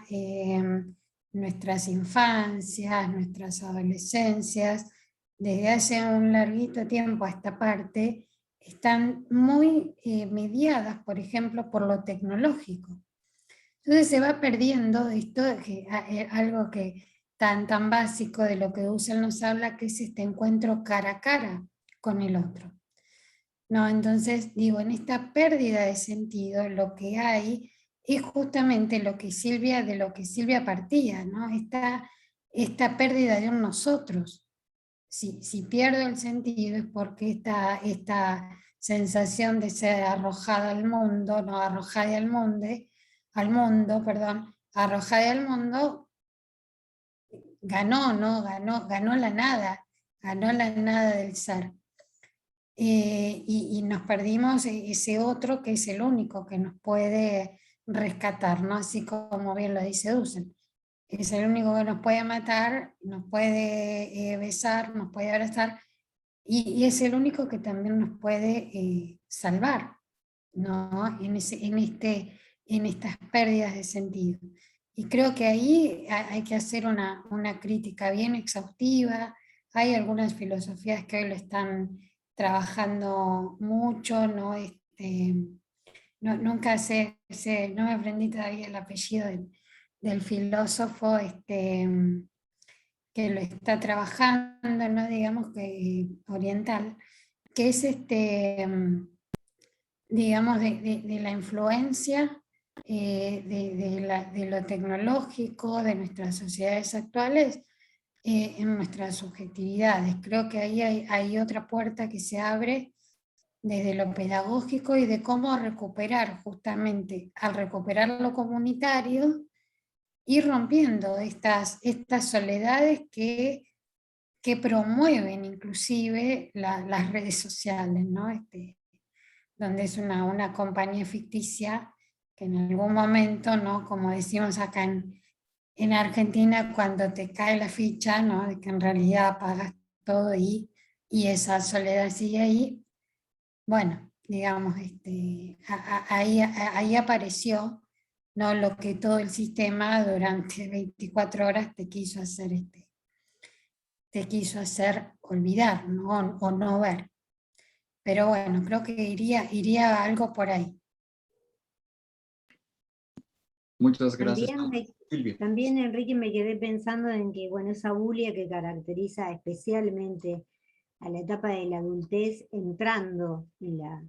Speaker 3: nuestras infancias, nuestras adolescencias, desde hace un larguito tiempo a esta parte, están muy mediadas, por ejemplo, por lo tecnológico. Entonces se va perdiendo esto, algo que tan básico de lo que Dussel nos habla, que es este encuentro cara a cara con el otro. No, entonces digo, en esta pérdida de sentido lo que hay es justamente de lo que Silvia partía, ¿no? Esta pérdida de un nosotros. Si pierdo el sentido es porque esta sensación de ser arrojada al mundo, no arrojada al mundo, perdón, arrojada al mundo, ganó la nada del ser. Y nos perdimos ese otro que es el único que nos puede rescatar, ¿no? Así como bien lo dice Dussel. Es el único que nos puede matar, nos puede besar, nos puede abrazar, y es el único que también nos puede salvar, ¿no? En estas pérdidas de sentido. Y creo que ahí hay que hacer una crítica bien exhaustiva. Hay algunas filosofías que hoy lo están trabajando mucho, ¿no? Nunca no me aprendí todavía el apellido del filósofo que lo está trabajando, ¿no? Digamos que oriental, que es digamos, de la influencia de lo tecnológico, de nuestras sociedades actuales, en nuestras subjetividades. Creo que ahí hay otra puerta que se abre desde lo pedagógico y de cómo recuperar, justamente al recuperar lo comunitario, ir rompiendo estas soledades que promueven inclusive las redes sociales, ¿no? Donde es una compañía ficticia que en algún momento, ¿no? Como decimos acá en Argentina, cuando te cae la ficha, ¿no? De que en realidad pagas todo y esa soledad sigue ahí. Bueno, digamos, ahí apareció, ¿no? Lo que todo el sistema durante 24 horas te quiso hacer olvidar, ¿no? O no ver. Pero bueno, creo que iría algo por ahí.
Speaker 1: Muchas gracias, Silvia.
Speaker 2: También, Enrique, me quedé pensando en que, bueno, esa bulia que caracteriza especialmente a la etapa de la adultez, entrando en la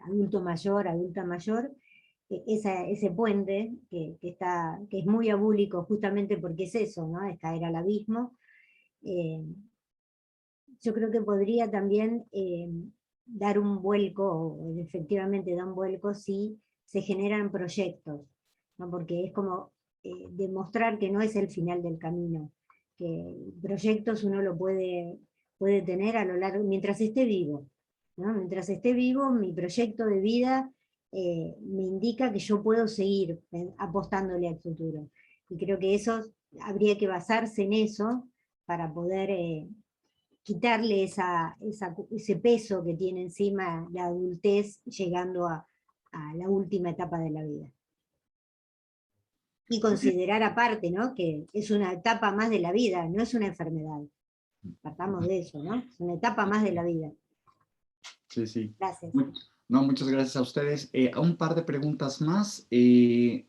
Speaker 2: adulto mayor, adulta mayor, ese puente que es muy abúlico justamente porque es eso, ¿no? Es caer al abismo. Yo creo que podría también dar un vuelco, o efectivamente da un vuelco si se generan proyectos, ¿no? Porque es como demostrar que no es el final del camino, que proyectos uno lo puede tener a lo largo, mientras esté vivo, ¿no? Mientras esté vivo, mi proyecto de vida me indica que yo puedo seguir apostándole al futuro. Y creo que habría que basarse en eso para poder quitarle ese peso que tiene encima la adultez llegando a la última etapa de la vida. Y considerar aparte, ¿no?, que es una etapa más de la vida, no es una enfermedad. Partamos de eso, ¿no? Es una etapa más de la vida.
Speaker 1: Sí, sí.
Speaker 2: Gracias.
Speaker 1: No, muchas gracias a ustedes. Un par de preguntas más que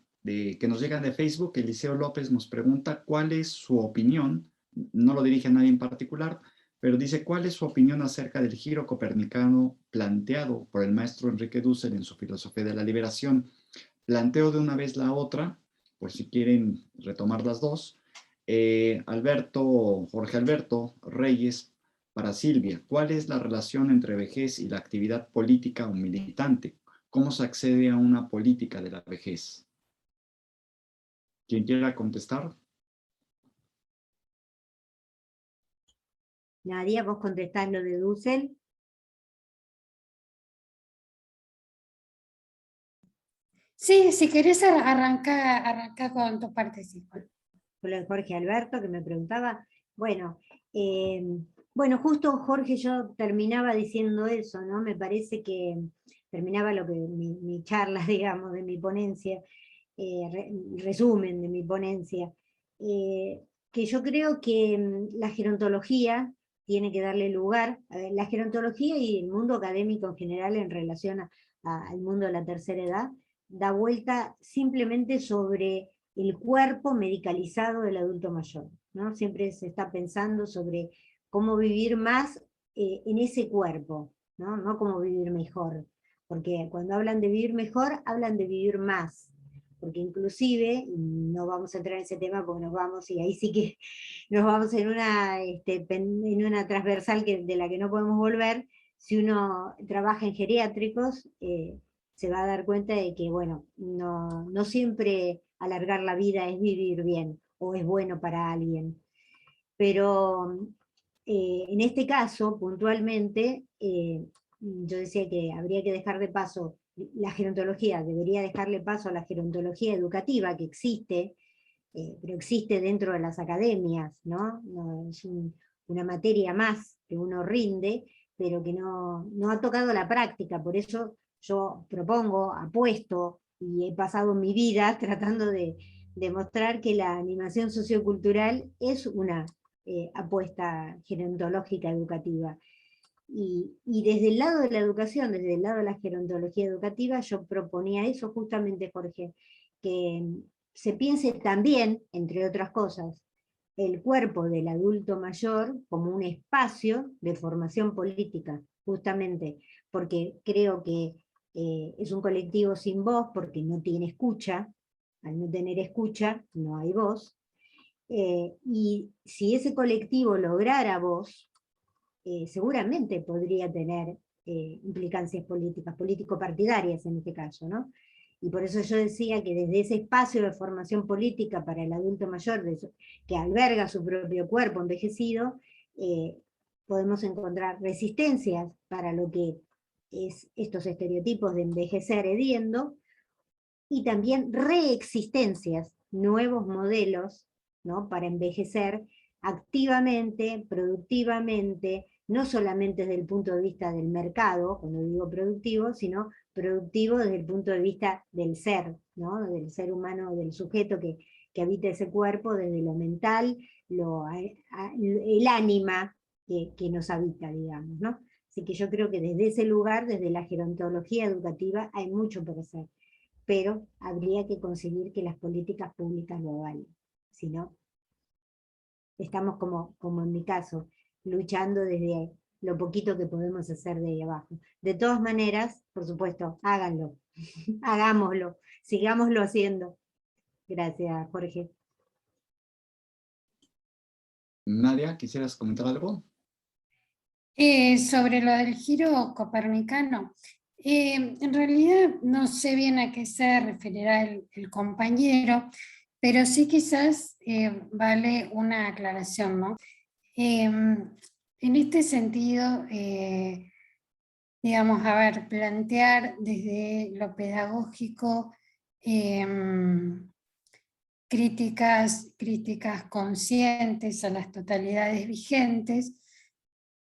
Speaker 1: nos llegan de Facebook. Eliseo López nos pregunta cuál es su opinión, no lo dirige a nadie en particular, pero dice cuál es su opinión acerca del giro copernicano planteado por el maestro Enrique Dussel en su Filosofía de la Liberación. Planteo de una vez la otra, por si quieren retomar las dos. Jorge Alberto Reyes, para Silvia, ¿cuál es la relación entre vejez y la actividad política o militante? ¿Cómo se accede a una política de la vejez? ¿Quién quiera contestar?
Speaker 2: Nadia, vos contestás lo de Dussel.
Speaker 3: Sí, si querés arranca con tu parte, sí.
Speaker 2: Lo de Jorge Alberto, que me preguntaba. Bueno, justo Jorge, yo terminaba diciendo eso, ¿no? Me parece que terminaba mi charla, digamos, de mi ponencia, resumen de mi ponencia, que yo creo que la gerontología tiene que darle lugar, la gerontología y el mundo académico en general en relación al mundo de la tercera edad, da vuelta simplemente sobre el cuerpo medicalizado del adulto mayor, ¿no? Siempre se está pensando sobre cómo vivir más en ese cuerpo, ¿no? No cómo vivir mejor, porque cuando hablan de vivir mejor, hablan de vivir más, porque inclusive, no vamos a entrar en ese tema porque nos vamos, y ahí sí que nos vamos en una transversal de la que no podemos volver. Si uno trabaja en geriátricos, se va a dar cuenta de que, bueno, no siempre alargar la vida es vivir bien, o es bueno para alguien. Pero en este caso, puntualmente, yo decía que habría que dejar de paso, la gerontología debería dejarle paso a la gerontología educativa que existe, pero existe dentro de las academias, ¿no? Es una materia más que uno rinde, pero que no ha tocado la práctica. Por eso yo propongo, apuesto, y he pasado mi vida tratando de demostrar que la animación sociocultural es una apuesta gerontológica educativa. Y desde el lado de la educación, desde el lado de la gerontología educativa, yo proponía eso justamente, Jorge, que se piense también, entre otras cosas, el cuerpo del adulto mayor como un espacio de formación política, justamente porque creo que es un colectivo sin voz, porque no tiene escucha. Al no tener escucha, no hay voz. Y si ese colectivo lograra voz, seguramente podría tener implicancias políticas, político-partidarias en este caso, ¿no? Y por eso yo decía que desde ese espacio de formación política para el adulto mayor, que alberga su propio cuerpo envejecido, podemos encontrar resistencias para lo que es estos estereotipos de envejecer hediondo, y también reexistencias, nuevos modelos, ¿no?, para envejecer activamente, productivamente, no solamente desde el punto de vista del mercado, cuando digo productivo, sino productivo desde el punto de vista del ser, ¿no?, del ser humano, del sujeto que habita ese cuerpo, desde lo mental, el ánima que nos habita, digamos, ¿no? Así que yo creo que desde ese lugar, desde la gerontología educativa, hay mucho por hacer, pero habría que conseguir que las políticas públicas lo avalen. Si no, estamos como en mi caso, luchando desde lo poquito que podemos hacer de ahí abajo. De todas maneras, por supuesto, háganlo, hagámoslo, sigámoslo haciendo. Gracias, Jorge.
Speaker 1: Nadia, ¿quisieras comentar algo?
Speaker 3: Sobre lo del giro copernicano, en realidad no sé bien a qué se referirá el compañero, pero sí quizás vale una aclaración, ¿no? En este sentido, digamos, a ver, plantear desde lo pedagógico críticas conscientes a las totalidades vigentes,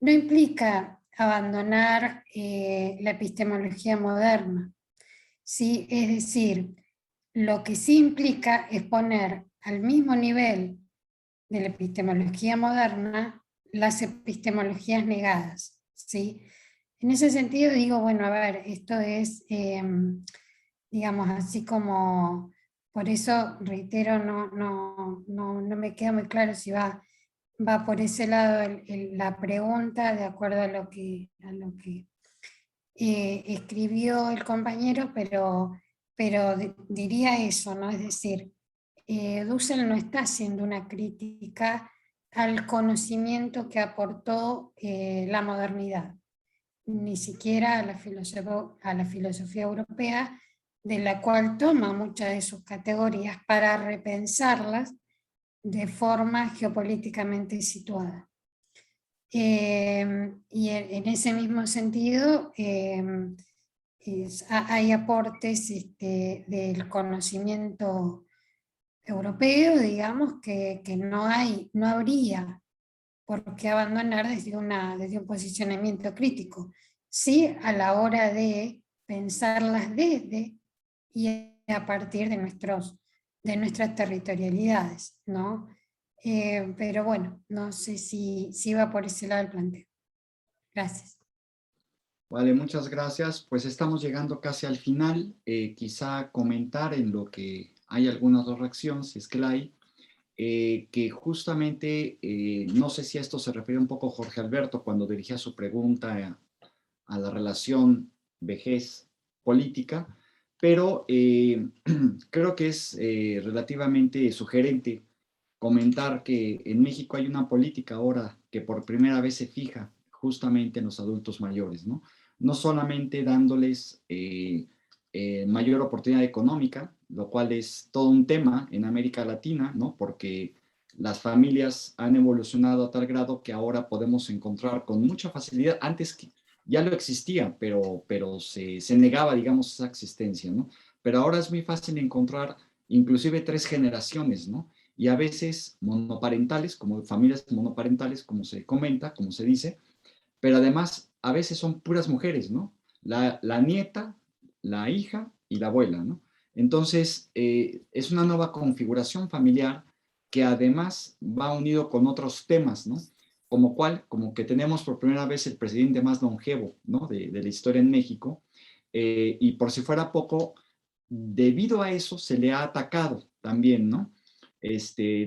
Speaker 3: no implica abandonar la epistemología moderna, ¿sí? Es decir, Lo que sí implica es poner al mismo nivel de la epistemología moderna las epistemologías negadas, ¿sí? En ese sentido digo, bueno, a ver, esto es, digamos, así como, por eso reitero, no me queda muy claro si va por ese lado la pregunta, de acuerdo a lo que escribió el compañero, pero diría eso, ¿no? Es decir, Dussel no está haciendo una crítica al conocimiento que aportó la modernidad, ni siquiera a la filosofía europea, de la cual toma muchas de sus categorías para repensarlas de forma geopolíticamente situada. Y en ese mismo sentido, hay aportes del conocimiento europeo, digamos, que no habría por qué abandonar desde un posicionamiento crítico. Sí, a la hora de pensarlas desde y a partir de nuestras territorialidades, ¿no? Pero bueno, no sé si va por ese lado el planteo. Gracias.
Speaker 1: Vale, muchas gracias. Pues estamos llegando casi al final. Quizá comentar en lo que hay alguna otra reacción, si es que la hay, que justamente, no sé si a esto se refiere un poco Jorge Alberto cuando dirigía su pregunta a la relación vejez-política, pero creo que es relativamente sugerente comentar que en México hay una política ahora que por primera vez se fija justamente en los adultos mayores, ¿no? No solamente dándoles mayor oportunidad económica, lo cual es todo un tema en América Latina, ¿no? Porque las familias han evolucionado a tal grado que ahora podemos encontrar con mucha facilidad, antes que ya lo existía, pero se negaba, digamos, esa existencia, ¿no? Pero ahora es muy fácil encontrar inclusive 3 generaciones, ¿no? Y a veces monoparentales, como familias monoparentales, como se comenta, como se dice, pero además a veces son puras mujeres, ¿no? La nieta, la hija y la abuela, ¿no? Entonces, es una nueva configuración familiar que además va unido con otros temas, ¿no? Como que tenemos por primera vez el presidente más longevo, ¿no? De la historia en México, y por si fuera poco, debido a eso se le ha atacado también, ¿no?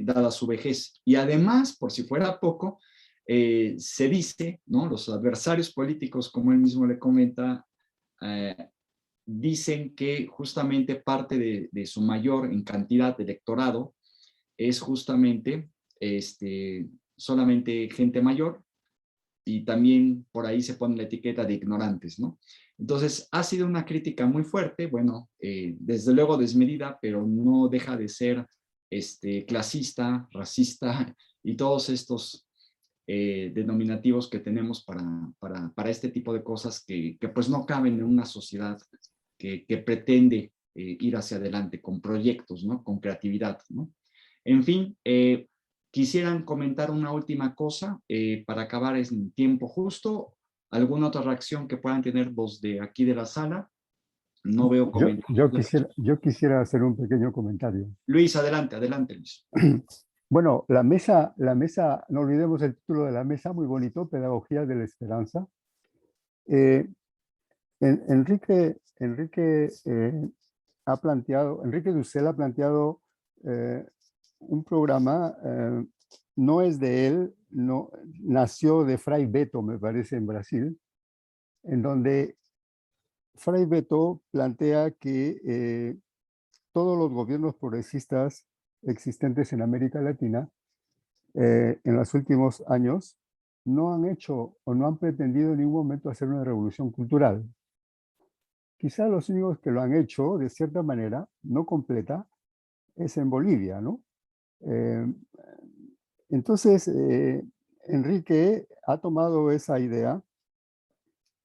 Speaker 1: Dada su vejez. Y además, por si fuera poco, se dice, ¿no? Los adversarios políticos, como él mismo le comenta, eh, dicen que justamente parte de su mayor en cantidad de electorado es justamente solamente gente mayor, y también por ahí se pone la etiqueta de ignorantes, ¿no? Entonces, ha sido una crítica muy fuerte, bueno, desde luego desmedida, pero no deja de ser clasista, racista y todos estos denominativos que tenemos para este tipo de cosas que pues no caben en una sociedad que pretende ir hacia adelante con proyectos, ¿no? Con creatividad, ¿no? En fin, quisieran comentar una última cosa para acabar en tiempo justo. ¿Alguna otra reacción que puedan tener los de aquí de la sala? No veo comentarios.
Speaker 4: Yo quisiera hacer un pequeño comentario.
Speaker 1: Luis, adelante, adelante, Luis.
Speaker 4: Bueno, la mesa, no olvidemos el título de la mesa, muy bonito, Pedagogía de la Esperanza. Enrique Dussel ha planteado un programa, no es de él, no, nació de Fray Beto, me parece, en Brasil, en donde Fray Beto plantea que todos los gobiernos progresistas existentes en América Latina en los últimos años no han hecho o no han pretendido en ningún momento hacer una revolución cultural. Quizá los únicos que lo han hecho, de cierta manera, no completa, es en Bolivia, ¿no? Entonces, Enrique ha tomado esa idea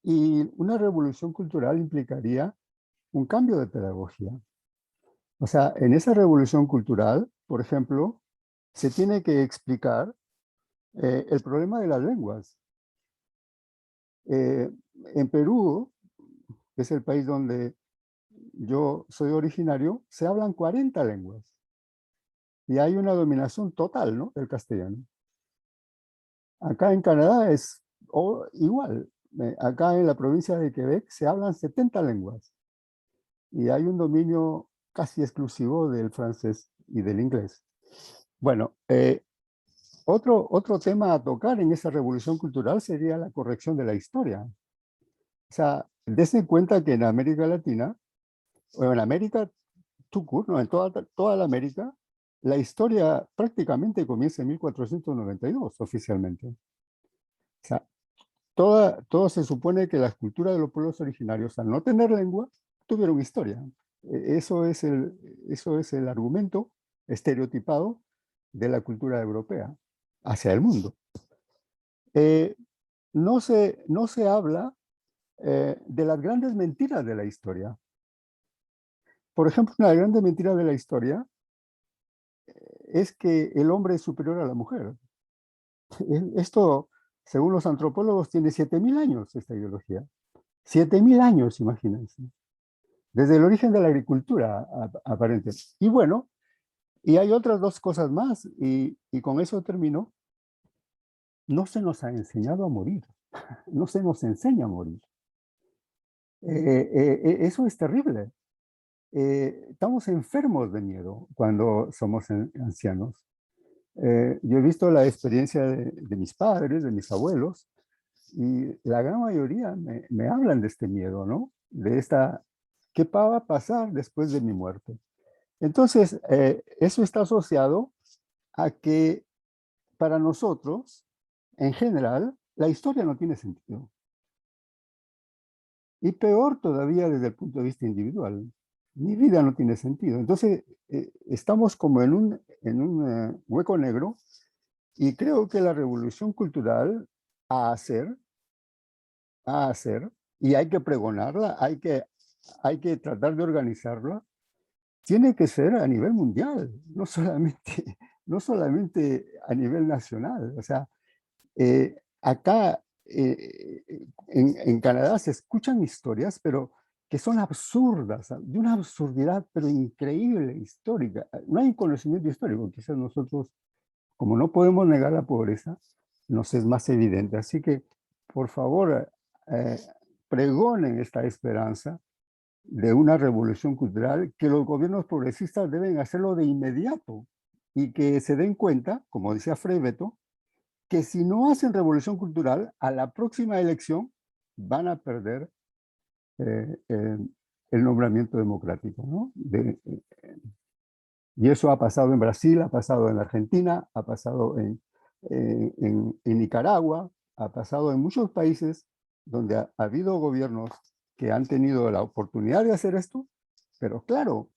Speaker 4: y una revolución cultural implicaría un cambio de pedagogía. O sea, en esa revolución cultural, por ejemplo, se tiene que explicar el problema de las lenguas. En Perú, que es el país donde yo soy originario, se hablan 40 lenguas. Y hay una dominación total, ¿no?, del castellano. Acá en Canadá es igual. Acá en la provincia de Quebec se hablan 70 lenguas. Y hay un dominio casi exclusivo del francés y del inglés. Bueno, otro tema a tocar en esa revolución cultural sería la corrección de la historia. O sea, dense cuenta que en América Latina, o en América, ¿no?, en toda la América, la historia prácticamente comienza en 1492 oficialmente. O sea, todo se supone que las culturas de los pueblos originarios, al no tener lengua, tuvieron historia. Eso es el argumento estereotipado de la cultura europea hacia el mundo. No se habla de las grandes mentiras de la historia. Por ejemplo, una grande mentira de la historia es que el hombre es superior a la mujer. Esto, según los antropólogos, tiene 7.000 años esta ideología. 7.000 años, imagínense. Desde el origen de la agricultura, aparente. Y bueno, y hay otras dos cosas más, y con eso termino. No se nos ha enseñado a morir. No se nos enseña a morir. Eso es terrible. Estamos enfermos de miedo cuando somos ancianos. Yo he visto la experiencia de mis padres, de mis abuelos, y la gran mayoría me hablan de este miedo, ¿no? De ¿qué va a pasar después de mi muerte? Entonces, eso está asociado a que para nosotros, en general, la historia no tiene sentido. Y peor todavía desde el punto de vista individual. Mi vida no tiene sentido. Entonces, estamos como en un hueco negro, y creo que la revolución cultural a hacer, y hay que pregonarla, hay que tratar de organizarla, tiene que ser a nivel mundial, no solamente a nivel nacional. O sea, acá en Canadá se escuchan historias, pero que son absurdas, de una absurdidad, pero increíble, histórica. No hay conocimiento histórico, quizás nosotros, como no podemos negar la pobreza, nos es más evidente. Así que, por favor, pregonen esta esperanza de una revolución cultural, que los gobiernos progresistas deben hacerlo de inmediato, y que se den cuenta, como decía Frei Betto, que si no hacen revolución cultural, a la próxima elección van a perder el nombramiento democrático, ¿no? Y eso ha pasado en Brasil, ha pasado en Argentina, ha pasado en Nicaragua, ha pasado en muchos países donde ha habido gobiernos que han tenido la oportunidad de hacer esto, pero claro,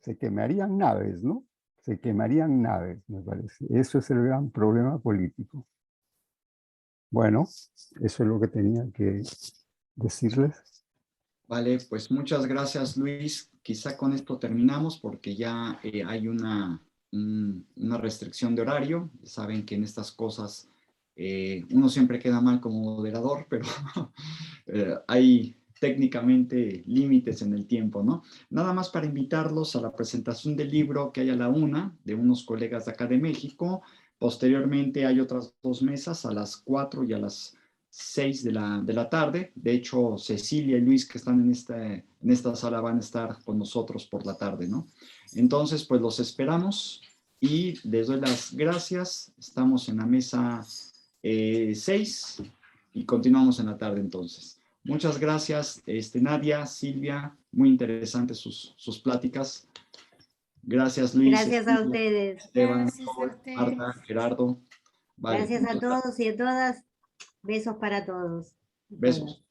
Speaker 4: se quemarían naves, ¿no? Se quemarían naves, me parece. Eso es el gran problema político. Bueno, eso es lo que tenía que decirles.
Speaker 1: Vale, pues muchas gracias, Luis. Quizá con esto terminamos porque ya hay una restricción de horario. Saben que en estas cosas uno siempre queda mal como moderador, pero hay técnicamente límites en el tiempo, ¿no? Nada más para invitarlos a la presentación del libro que hay a la 1 de unos colegas de acá de México. Posteriormente hay otras 2 mesas a las 4 y a las 6 de la tarde. De hecho, Cecilia y Luis, que están en esta sala, van a estar con nosotros por la tarde, ¿no? Entonces, pues los esperamos y les doy las gracias. Estamos en la mesa 6 y continuamos en la tarde entonces. Muchas gracias, Nadia, Silvia, muy interesantes sus pláticas. Gracias, Luis.
Speaker 2: Gracias a ustedes.
Speaker 1: Esteban,
Speaker 3: Gracias a ustedes.
Speaker 1: Marta, Gerardo. Vale,
Speaker 2: gracias a todos y a todas. Besos para todos.
Speaker 1: Besos.